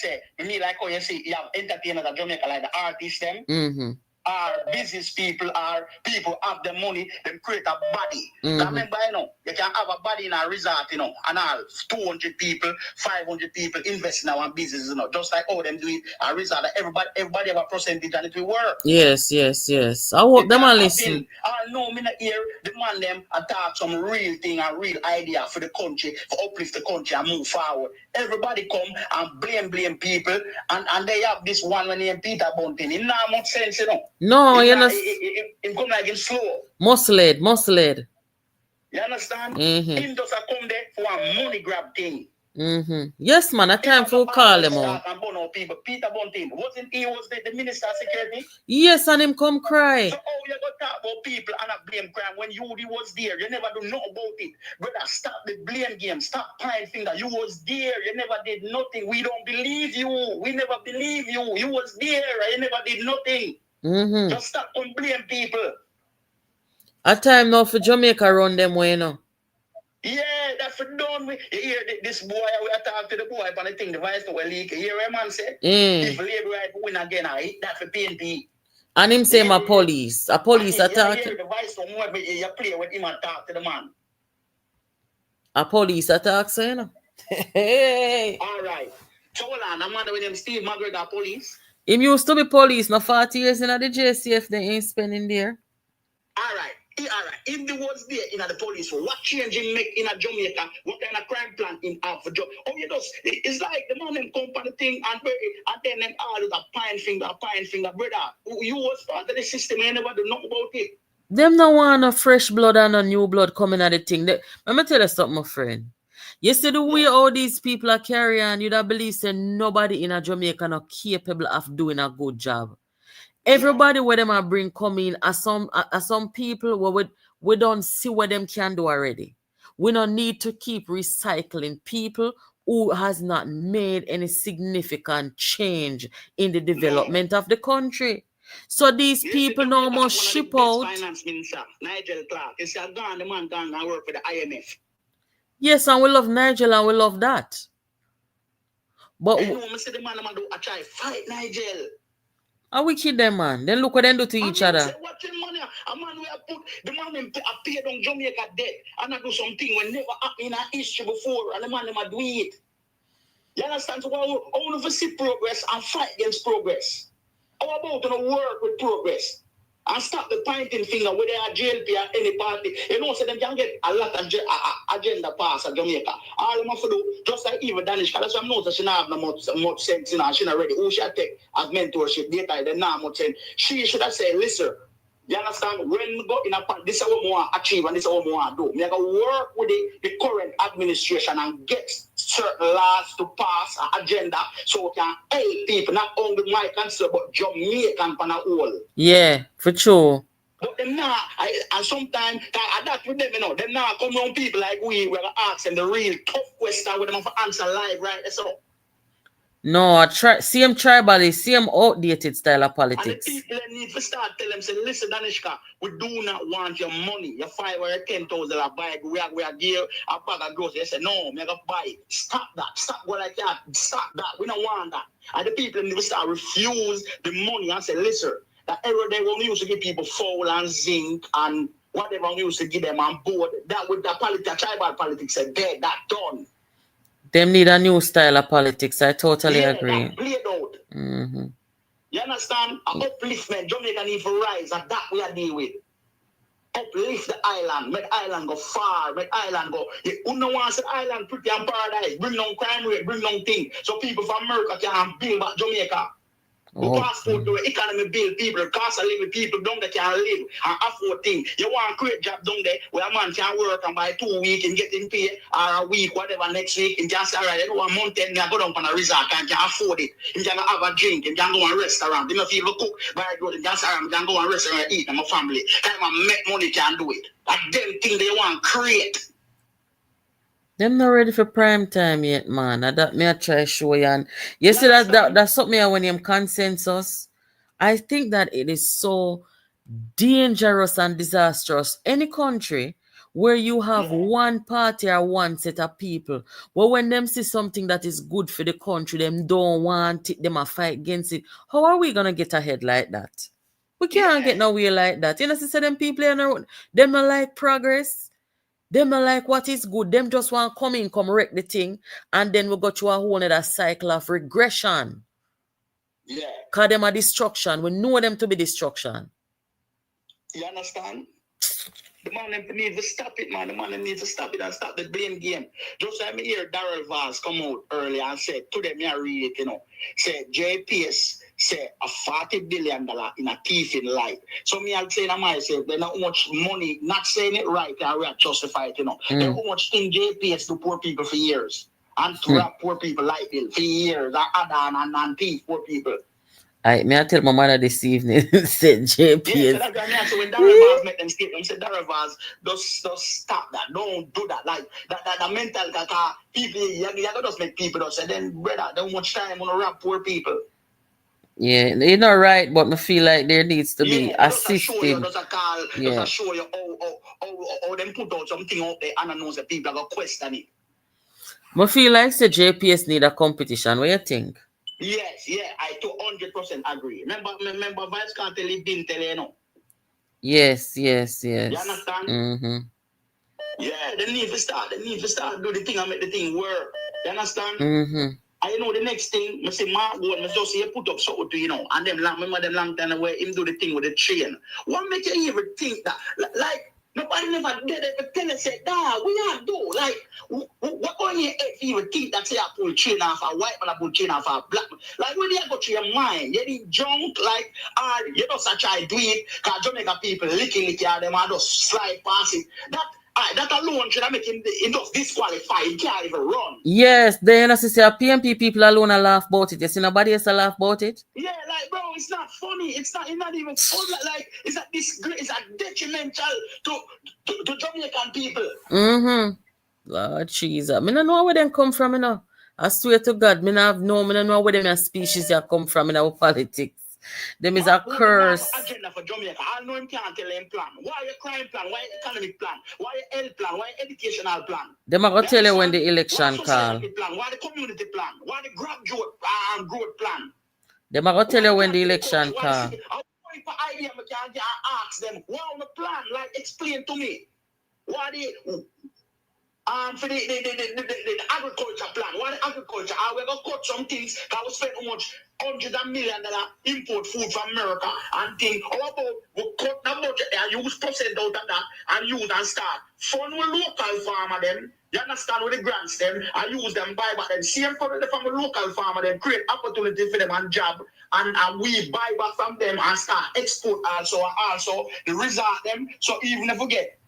how you see you have entertainers in Jamaica, like the artists them. Mm-hmm. Our business people are people have the money, them create a body. Mm-hmm. Remember, you can have a body in a resort, and all 200 people, 500 people invest in our business, just like how them do it a resort. Everybody have a percentage and it will work. Yes. I hope them are listening. I know me not hear the man them attack some real thing and real idea for the country, for uplift the country and move forward. Everybody come and blame people, and they have this one named Peter Bunting. It not much sense, No, you know. It come like it's slow. Misled. You understand? Mm-hmm. Him just come there for a money grab thing. Mm-hmm. Yes, man. A time for call them out. People. Peter Bunting, wasn't he was the minister of security? Yes, and him come cry. So you got to talk about people and not blame crime when you was there? You never do nothing about it. Brother, stop the blame game. Stop pointing finger. You was there. You never did nothing. We don't believe you. We never believe you. You was there. You never did nothing. Mm-hmm. Just stop and blame people. A time now for Jamaica run them way now. Yeah, that's for done. You hear this boy, we are talking to the boy on the thing, the vice to a leak. You hear what man say? If labor right win again, I hit that for PNP. And him say my police. A police attack. You hear the vice to more, but you play with him and talk to the man. A police attack, so you know. Hey. All right. So hold on, I'm wondering with him Steve McGregor police. Him used to be police, now 40 years in the JCF, they ain't spending there. All right. If they was there in the police, what change he make in a Jamaica? What kind of crime plan in for job? Oh, you know, it's like the man them company thing and then them all is a pine finger, brother. You was part of the system, you never do nothing about it. Them no want a fresh blood and a new blood coming at the thing. Let me tell you something, my friend. You see the way all these people are carrying, you'd have believe say nobody in a Jamaica not capable of doing a good job. Everybody where them are bring come in as some people where we don't see what them can do already. We don't need to keep recycling people who has not made any significant change in the development of the country. So these people now must ship out. Finance Minister Nigel Clark, he said, "Gone, the man gone and work for the IMF." Yes, and we love Nigel and we love that. But I know, I say the man do a try fight Nigel. How we kill them, man? Then look what they do to each other. Watching money, a man we have put the man them appeared on Jamaica dead and I do something when never happened in our history before, and the man them do it. You understand? So I want to see progress and fight against progress. How about to work with progress? And stop the pointing finger with their JLP or any party. You know, so them can get a lot of agenda pass at Jamaica. All them have to do, just like even Danish, that's why I know that she not have much sense, she not ready. Who should take as mentorship data, they not much sense. She should have said, listen, you understand? When we go in a part, this is what we want to achieve and this is what we want to do. We have to work with the current administration and get certain laws to pass an agenda so we can help people, not only my country, but Jamaican on a whole. Yeah, for sure. But them now, and sometimes, that's with them, you know, them now come around people like we're going to ask them the real tough question with them for answer live, right? So. No, same tribalist, same outdated style of politics. And the people need to start telling them, say, listen, Danishka, we do not want your money. Your 5 or 10,000 buy it. We are give a bag of groceries. They say, no, I'm going to buy it. Stop that. Stop going like that. Stop that. We don't want that. And the people need to start refuse the money and say, listen, that every day we used to give people foul and zinc and whatever we used to give them on board. That with the politics, tribal politics, said, dead, that done. Them need a new style of politics. I totally agree. That played out. Mm-hmm. You understand? An upliftment. Jamaica need to rise, and that we are dealing with. Uplift the island. Make island go far. Make island go. You don't want the island pretty and paradise. Bring down crime rate. Bring down things. So people from America can build back Jamaica. Because food to economy build people, cost of living people down there can live and afford things. You want to create job down there where a man can work and by 2 weeks and getting paid or a week, whatever next week, and just all right, you know, a month and go down on a resort and can afford it. You can have a drink, you can go on a restaurant. You know, if you cook, by go to just around, you can go on a restaurant and eat and my family. Time and make money can do it. That them thing they want to create. Them not ready for prime time yet, man. That me I try show you. And you see that's something when you consensus. I think that it is so dangerous and disastrous. Any country where you have one party or one set of people, but when them see something that is good for the country, them don't want it, them a fight against it. How are we gonna get ahead like that? We can't get nowhere like that. You know, see them people them not like progress. Them not like what is good. Them just want come wreck the thing, and then we go through a whole other cycle of regression. Yeah. Cause them a destruction. We know them to be destruction. You understand? The man needs to stop it, man. The man needs to stop it and stop the blame game. Just like me hear Darrell Vaz come out earlier and said, to them, I read it, you know, say JPS say a $40 billion in a thief in light. So me I'll say to myself, there's not much money, not saying it right, and we are justified, you know. There's how much thing JPS to poor people for years. And to wrap poor people light bill for years, and thief poor people. I tell my mother this evening, said JPS. Yeah, so when Darrell Vaz make them statement, said Darrell Vaz, just stop that. Don't do that. Like that mental that people, you gotta just make people say, then brother, don't much time on to rob poor people. Yeah, you're not right, but I feel like there needs to be a system. Just show you how them put out something out there and I know that people are gonna question it. I feel like the JPS need a competition. What do you think? Yes, I 200% agree. Remember Vice Cartel didn't tell you know. Yes. You understand? Mm-hmm. Yeah, they need to start do the thing and make the thing work. You understand? Mm-hmm. I know the next thing, I say Mark go and just say put up something to, you know, and them remember them long time where him do the thing with the chain. What make you even think that like nobody never did it, but tell us say, we are do like what on your head even think that say I pull chain off a white man, I pull chain off a black man. Like when you go to your mind, you need junk like you just try to do it because Jamaica people licky them and just slide past it. That alone should make him just disqualified. He can't even run. Yes, then as you say, PNP people alone are laugh about it. You see nobody else laugh about it? Yeah, like bro, it's not funny. It's not even funny. Like it's a disgrace. It's a detrimental to Jamaican people. Mm-hmm. Lord Jesus. I don't know where them come from, you know. I swear to God, I don't know where them species come from in our politics. Them is a curse. Agenda for Jamaica. I know him can't tell him plan. Why your crime plan? Why economic plan? Why your health plan? Why educational plan? Them are going to tell you when the election call. Why the community plan? Why the graduate growth plan? Them are going to tell you when the election call. I idea I can ask them, what on the plan? Like explain to me. Why the for the agriculture plan. Why the agriculture? We're gonna cut some things because we spend how much $hundreds of millions import food from America and think, how about we cut the budget and use percent out of that and use and start fund with local farmer them. You understand with the grants them and use them buy back them. Same product from the local farmer them create opportunity for them and job and we buy back from them and start export also the result them. So even if we get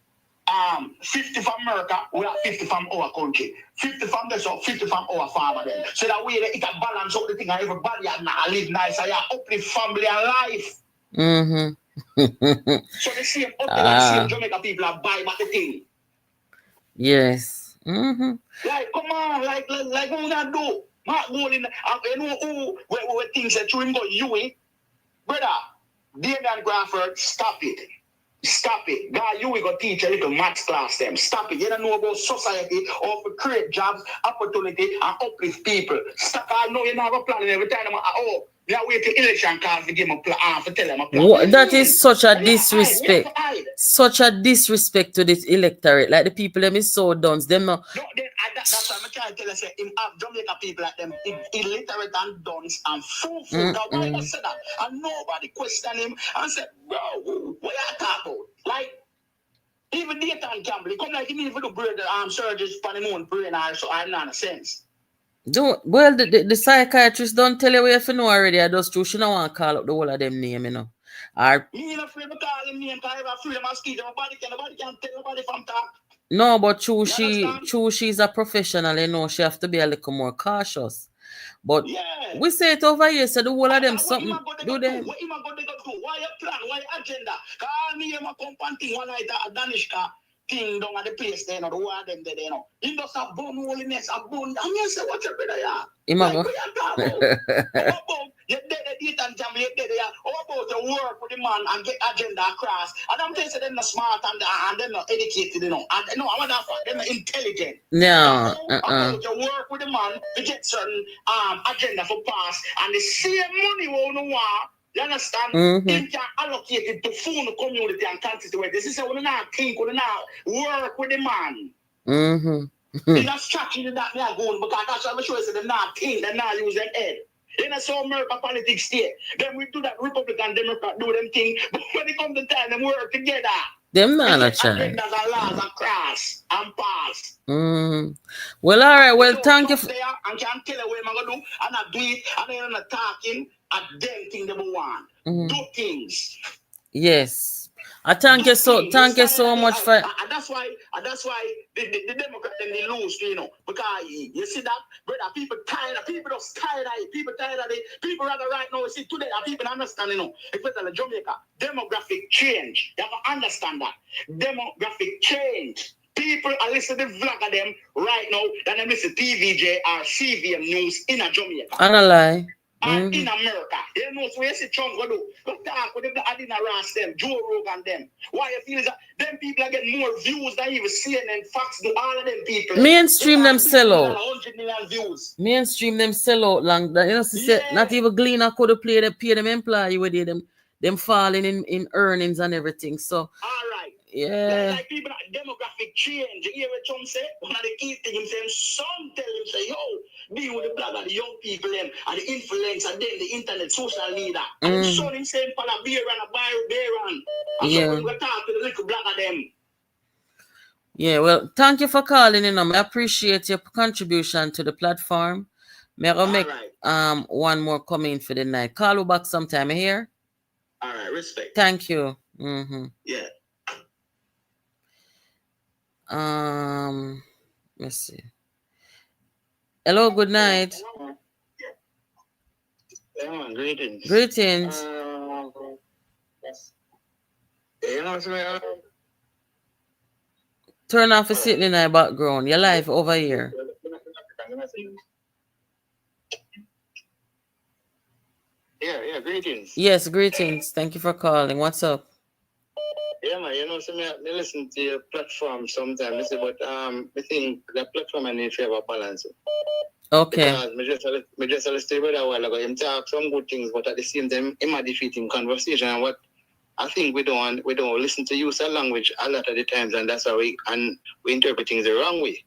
50 from America, we have 50 from our country. 50 from this, so 50 from our farmer then. So that way it can balance out the thing and everybody and live nice and uplift family and life. Mm-hmm. So the same same Jamaica people are buy back the thing. Yes. Mm-hmm. Like come on, like what we gonna do? Mark goal in you know who where things that you him go you brother, Damian Grafford, stop it. Stop it. God, you will go teach a little maths class them. Stop it. You don't know about society or to create jobs, opportunity, and uplift people. Stop. I know you don't have a plan every time. You wait till election card to give them a plan, to tell them a plan. That is such a disrespect. Such a disrespect to this electorate. Like the people them is so dunce. Them no. That's why I'm trying to tell you, say, him have Jamaica people like them illiterate and dunce and fool. Why you say that? And nobody question him and say, bro, what you talking about? Like, even Dayton Campbell, he come like he need to do brain surgeries for him own brain, so I'm not a sense. Don't well the psychiatrist don't tell you where if you know already. I just true. She don't want to call up the whole of them name, you know. Or Me not afraid to call him name because I free mosquito. Nobody can tell nobody from talk. no, but You understand? she's a professional, you know, she have to be a little more cautious. But Yeah. we say it over here, so the whole of them What something him a go do them. What him a go do? Why your plan? Why your agenda? Call me him a come and thing one night at Danishka thing down at the place there, you know, the one them there, you know. He does a bone holiness, a bone. I mean, say what you better ya? Him a go. How about you dead at Dayton Campbell, you dead there? How about you work with the man and get agenda across? And I'm telling you, they're not smart and they're not educated, you know. And no, I want that they're not intelligent. No. How about you work with the man to get certain agenda for pass and the same money we don't want. You understand? Him can allocate it to food community and constituency. This is how we not think, we not work with the man. In a strategy that they are going because that's why I'm sure they're not think, they're not use their head. In a so American politics there. Then we do that Republican Democrat do them thing, but when it comes to time, they work together. Them not a chance. Agendas and laws across and pass. Well, all right. Well, thank you. There and can tell you what I'm gonna do, and I do it, and then I'm not talking. At them thing they want. Do things. Yes. I thank you so much for. And that's why the Democrats they lose, you know, because you see that, brother, people tired of people just tired of it. People tired of it. People rather right now see today that people understand, you know, especially Jamaica, demographic change. You have to understand that demographic change. People are listening to vlog of them right now than they listen to TVJ or CVM news in a Jamaica. I don't lie. And in America, you know, so you see Trump go do. Go talk with them, I didn't harass them, Joe Rogan them. Why you feel that them people are getting more views than even CNN, Fox, do all of them people. Mainstream them sell out. 100 million views. Mainstream them sell out long. You know, say, not even Gleaner could have pay them employee with them falling in earnings and everything. So all right. yeah. Like people demographic change. You hear what Trump say? One of the key things him saying, some tell him say, yo, deal with the blog of the young people them and the influence and then the internet social media. And son him saying for a beer and a beer and so we talk to the little blog of them. Yeah, well, thank you for calling in. I appreciate your contribution to the platform. May I make one more comment for the night. Call you back sometime here. All right, respect. Thank you. Yeah. Let's see. Hello, good night. Greetings. Greetings. Turn off the sitting in the background. You're live over here. Yeah, greetings. Yes, greetings. Thank you for calling. What's up? Yeah, man, you know, so I listen to your platform sometimes, but I think the platform I need to have a balance. Okay. Because I just stay with a while ago. Him talk some good things, but at the same time, him a defeating conversation. And what I think we don't listen to use our language a lot of the times, and that's how we interpret things the wrong way.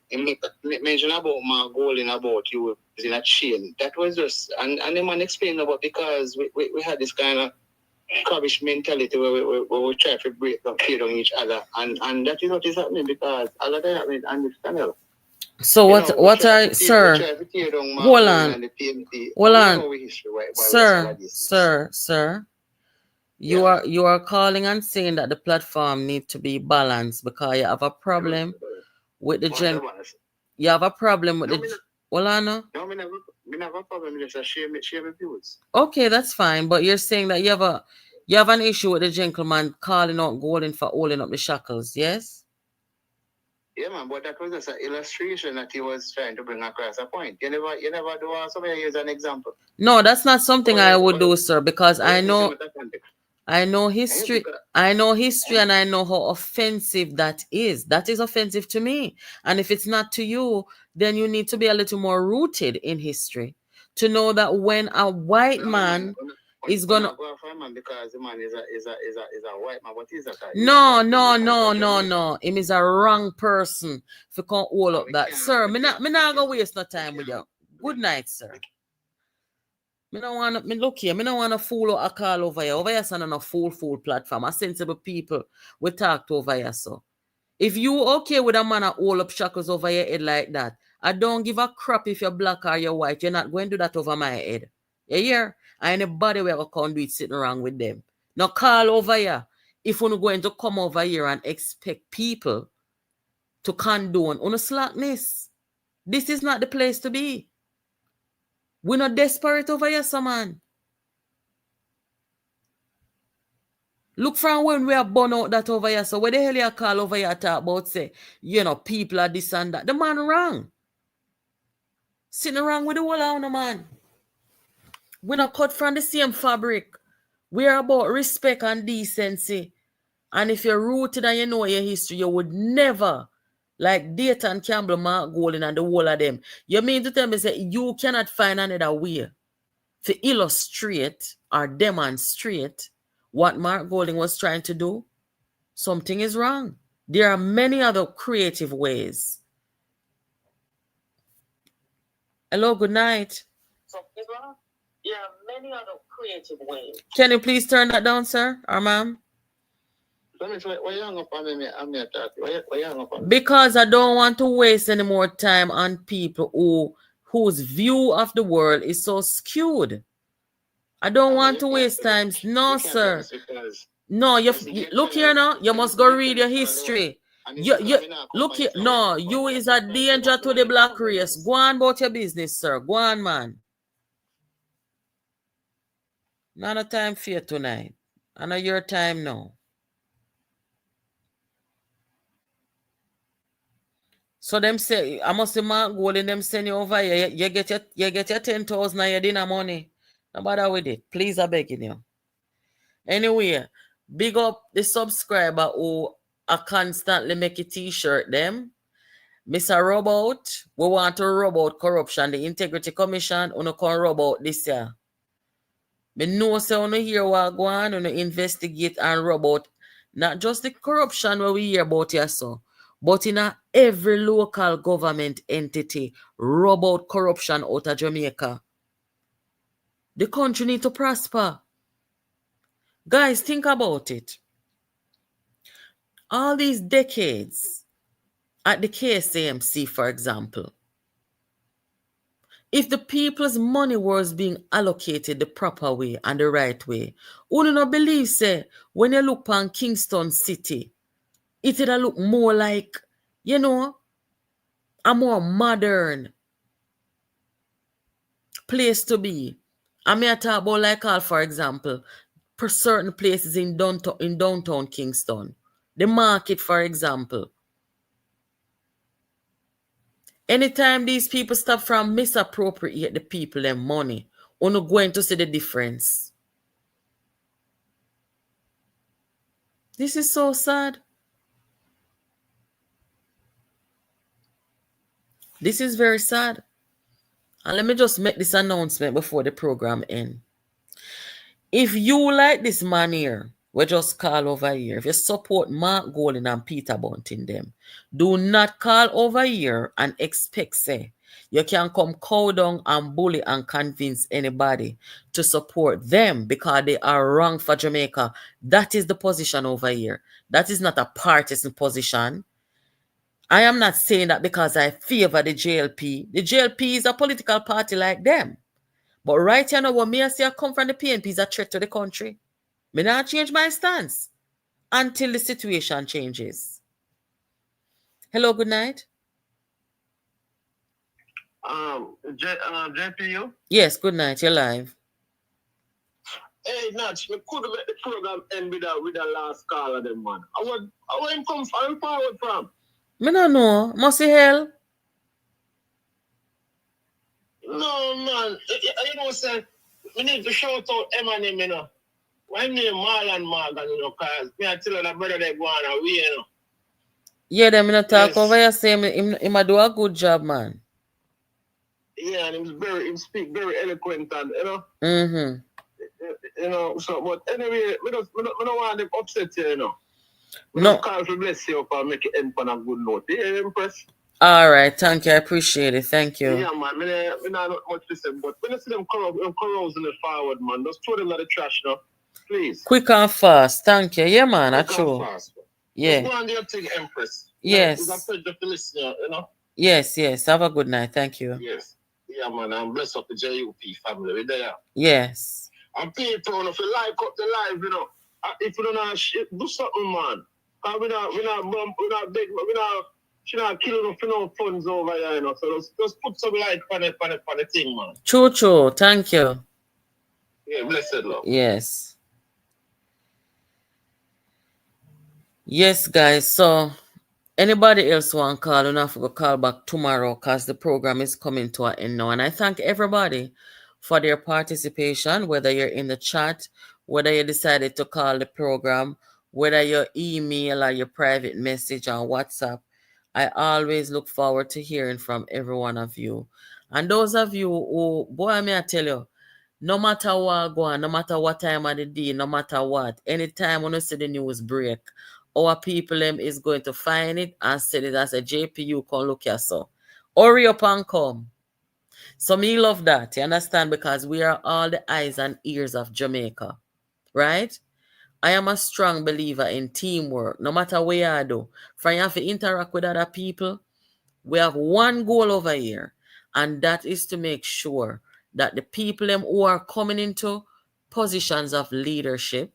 He mentioned about my goal in about you is in a chain. That was just and the man explained about because we had this kind of Kurdish mentality where we try to break up, tear down each other, and that is what is happening because a lot of that happening on this channel. So what are sir? Hold on. Hold on. Sir. You are calling and saying that the platform needs to be balanced because you have a problem with the gen. You have a problem with the. Hold on. No, I have a problem. Just share my views. Okay, that's fine. But you're saying that you have an issue with the gentleman calling out Golden for holding up the shackles, yes? Yeah, man, but that was just an illustration that he was trying to bring across a point. You never do somebody use an example. No, that's not something I would do, sir, because I know history. I know history and I know how offensive that is. That is offensive to me. And if it's not to you, then you need to be a little more rooted in history to know that when a white man is gonna because the man is a white man, but he's a no. Him is a wrong person if you can't hold up that. Sir, me not gonna waste no time with you. Good night, sir. Me don't wanna fool or a call over here. Over here, son, on a fool platform. A sensible people we talk to over here, so. If you okay with a man hold up shackles over your head like that, I don't give a crap if you're black or you're white. You're not going to do that over my head. You hear? And anybody will have a conduit sitting around with them. Now call over here. If we're going to come over here and expect people to condone on a slackness, this is not the place to be. We're not desperate over here, man. Look from when we are born out that over here. So where the hell you call over here talk about say, you know, people are this and that. The man wrong. Sitting around with the whole of man. We're not cut from the same fabric. We are about respect and decency. And if you're rooted and you know your history, you would never, like Dayton Campbell, Mark Golding, and the whole of them. You mean to tell me that you cannot find another way to illustrate or demonstrate what Mark Golding was trying to do? Something is wrong. There are many other creative ways. Hello, good night. Something is wrong. There are many other creative ways. Can you please turn that down, sir or ma'am? Because I don't want to waste any more time on people whose view of the world is so skewed. I don't want to waste time. No, sir. No, you look here now. You must go read your history. You look here. No, you is a danger to the black race. Go on about your business, sir. Go on, man. Not a time for you tonight. I know your time now. So them say, I must say Mark Gold and them send you over here. You get your 10,000 and your dinner money. No bother with it. Please, I beg you. Anyway, big up the subscriber who are constantly make a t-shirt them. Mr. Robot, we want to rub out corruption. The Integrity Commission, we can rub out this year. Me know say we hear what go on, we investigate and rub out not just the corruption where we hear about here, so, but in every local government entity, rub out corruption out of Jamaica. The country need to prosper. Guys, think about it. All these decades at the KSAMC, for example, if the people's money was being allocated the proper way and the right way, who do not believe, say, when you look on Kingston City, it would look more like, you know, a more modern place to be. I may talk about like all, for example, for certain places in downtown Kingston. The market, for example. Anytime these people stop from misappropriate the people their money, we're not going to see the difference. This is so sad. This is very sad. And let me just make this announcement before the program ends. If you like this man here, we just call over here. If you support Mark Golding and Peter Bunting them, do not call over here and expect, say, you can come cow down and bully and convince anybody to support them because they are wrong for Jamaica. That is the position over here. That is not a partisan position. I am not saying that because I favor the JLP. The JLP is a political party like them. But right here now, what me I say I come from the PNP is a threat to the country. Me not change my stance until the situation changes. Hello, good night. JPU? Yes, good night. You're live. Hey, Natch, we could let the program end with the last call of them, man. I want him come forward from. Me no know. Must see hell. No, man. You know, say, we need to shout out Eminem, you know. Why name Marlon Morgan, you know, because me I tell her that brother they go on away, you know. Yeah, them in a talk over here say him do a good job, man. Yeah, and he speak very eloquent and, you know. Mm-hmm. You know, so, but anyway, we don't want them upset you, you know. No. Call for bless you and make it end on a good note. Yeah, impressed. All right, thank you. I appreciate it. Thank you. Yeah, man. We not much to say, but when you see them corrosing it forward, man, just throw them in the trash now. Please. Quick and fast. Thank you. Yeah, man. That's true. Yeah. Just go on your thing, Empress. Yes. It's a pleasure to listen, you know. Yes, yes. Have a good night. Thank you. Yes. Yeah, man, I'm blessed up the JUP family. We there. Yes. And people, if you like up the live, you know, if you don't know shit, do something, man. Cause we not big, she not killing for no funds over here, you know. So just put some light on the thing, man. True. Thank you. Yeah, blessed love. Yes. Yes, guys. So anybody else want to call, you have to call back tomorrow because the program is coming to an end now. And I thank everybody for their participation, whether you're in the chat, whether you decided to call the program, whether your email or your private message on WhatsApp. I always look forward to hearing from every one of you. And those of you who, boy, may I tell you, no matter what go on, no matter what time of the day, no matter what, anytime when you see the news break, our people is going to find it and send it as a JPU come look here so. Hurry up and come. So me love that, you understand? Because we are all the eyes and ears of Jamaica, right? I am a strong believer in teamwork, no matter where I do. From you have to interact with other people, we have one goal over here, and that is to make sure that the people who are coming into positions of leadership,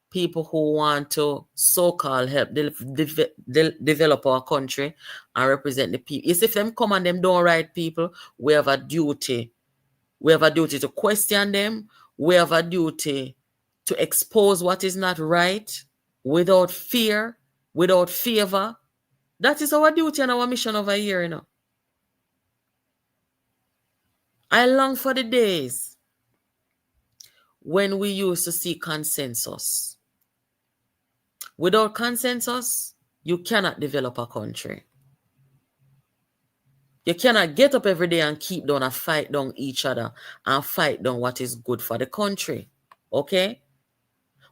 people who want to so-called help develop our country and represent the people. If them come and them don't right people, we have a duty. We have a duty to question them. We have a duty to expose what is not right without fear, without favor. That is our duty and our mission over here, you know. I long for the days when we used to see consensus. Without consensus, you cannot develop a country. You cannot get up every day and keep down and fight down each other and fight down what is good for the country. Okay?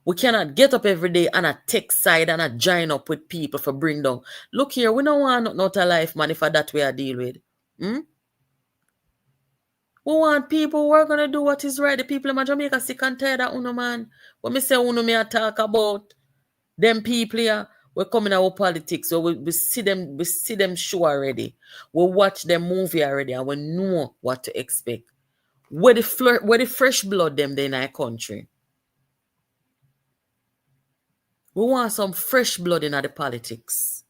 We cannot get up every day and take side and join up with people for bring down. Look here, we don't want not a life, man, if that we are deal with. We want people who are going to do what is right. The people in Jamaica sick and tired of uno, man. When me say uno, me talk about them people here, we come in our politics. So we see them show already. We watch them movie already and we know what to expect. Where the fresh blood them in our country. We want some fresh blood in the politics.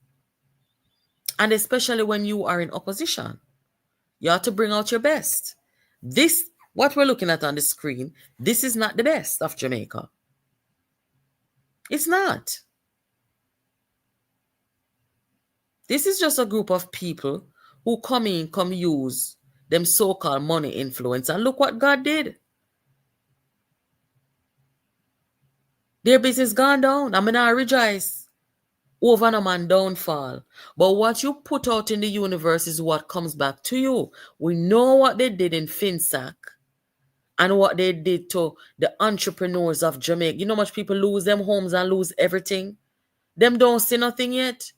And especially when you are in opposition. You have to bring out your best. This, what we're looking at on the screen, this is not the best of Jamaica. It's not. This is just a group of people who come use them so-called money influence. And look what God did. Their business gone down. I mean, I rejoice over a man downfall. But what you put out in the universe is what comes back to you. We know what they did in Finsac and what they did to the entrepreneurs of Jamaica. You know how much people lose them homes and lose everything? Them don't see nothing yet.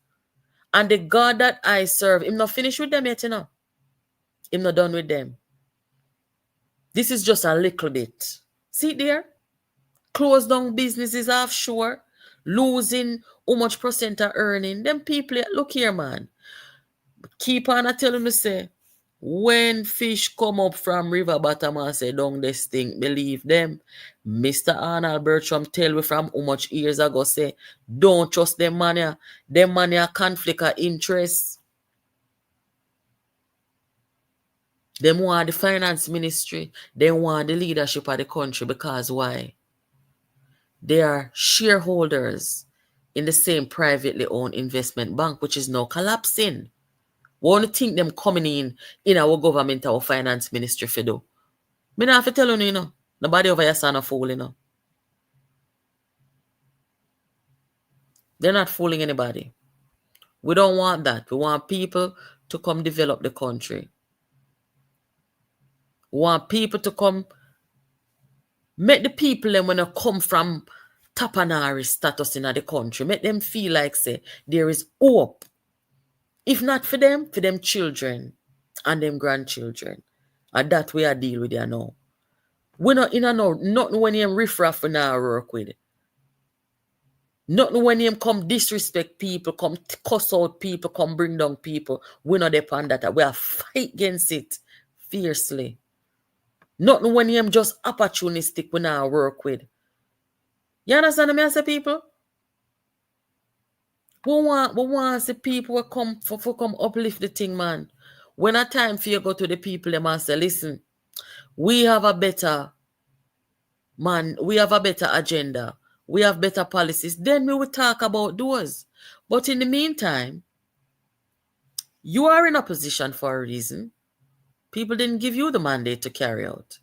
And the God that I serve, him not finished with them yet, you know. Him not done with them. This is just a little bit. See there? Close down businesses offshore, losing how much percent are earning. Them people, look here, man. Keep on telling me, say, when fish come up from river bottom and say, down this thing, believe them. Mr. Arnold Bertram tell me from how much years ago, say, don't trust them money. Them money are conflict of interest. Them want the finance ministry. They want the leadership of the country because why? They are shareholders in the same privately owned investment bank, which is now collapsing. We want to think them coming in our government, our finance ministry for do. Me not have to tell you, you know. Nobody over here son a fool, you know. They're not fooling anybody. We don't want that. We want people to come develop the country. We want people to come make the people them when they come from tapanari status in the country. Make them feel like say there is hope. If not for them children and them grandchildren. And that we are deal with there now. We're not in a no, nothing when you riffraff for now work with. Nothing when him come disrespect people, come cuss out people, come bring down people. We not depend that. We are fight against it fiercely. Nothing when him just opportunistic we now work with. You understand me, I say people? We want the people who come for come uplift the thing, man. When a time for you go to the people, them and say, listen, we have a better agenda. We have better policies. Then we will talk about those. But in the meantime, you are in a position for a reason. People didn't give you the mandate to carry out.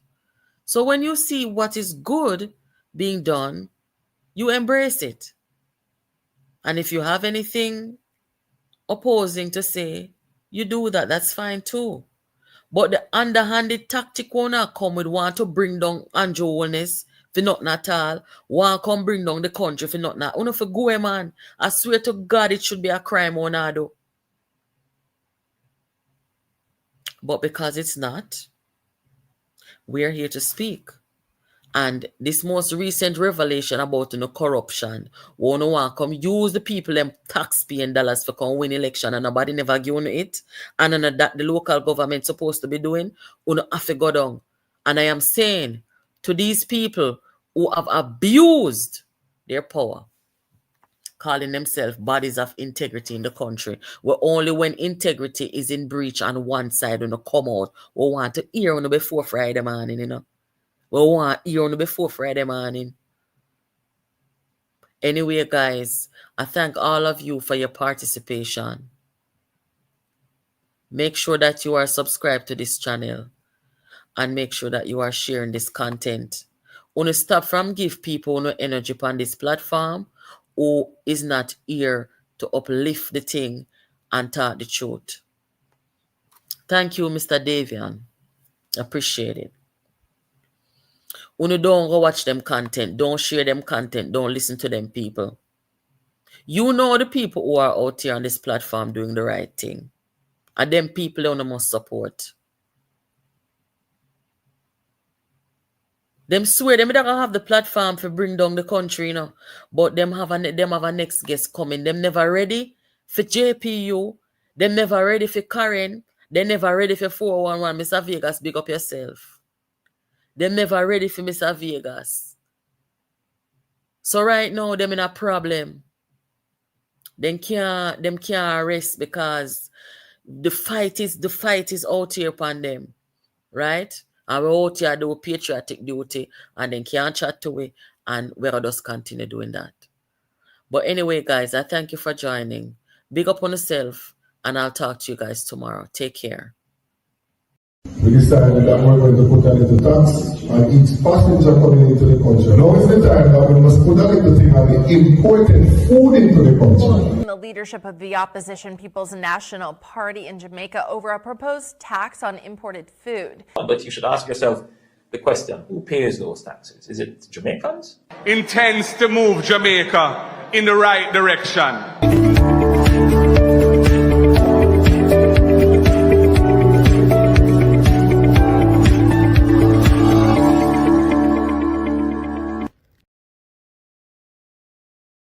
So when you see what is good being done, you embrace it. And if you have anything opposing to say, you do that. That's fine too. But the underhanded tactic will not come with want to bring down Andrew Holness for nothing at all. Want to come bring down the country for nothing. I don't for go, man. I swear to God, it should be a crime or not. But because it's not, we're here to speak. And this most recent revelation about corruption, one want come use the people them taxpaying dollars for come win election and nobody never given it, and that the local government supposed to be doing, have to go down. And I am saying to these people who have abused their power, calling themselves bodies of integrity in the country, where only when integrity is in breach on one side when come out, we want to hear on before Friday morning, We want to hear on before Friday morning. Anyway, guys, I thank all of you for your participation. Make sure that you are subscribed to this channel and make sure that you are sharing this content. Wanna stop from give people no energy on this platform who is not here to uplift the thing and talk the truth. Thank you, Mr. Davian. Appreciate it. When you don't go watch them content, don't share them content, don't listen to them people. You know the people who are out here on this platform doing the right thing. And them people you must support. Them swear them don't have the platform to bring down the country, but them have a next guest coming. Them never ready for JPU. Them never ready for Karen. They never ready for 411. Mr. Vegas, big up yourself. Them never ready for Mr. Vegas. So right now, them in a problem. Them can't rest because the fight is out here upon them. Right? And we're out here do patriotic duty and then can't chat to it, and we'll just continue doing that. But anyway, guys, I thank you for joining. Big up on yourself, and I'll talk to you guys tomorrow. Take care. We decided that we're going to put a little tax on each passenger coming into the country. Now is the time that we must put a little thing on the imported food into the country. The leadership of the opposition People's National Party in Jamaica over a proposed tax on imported food. But you should ask yourself the question, who pays those taxes? Is it Jamaicans? Intends to move Jamaica in the right direction.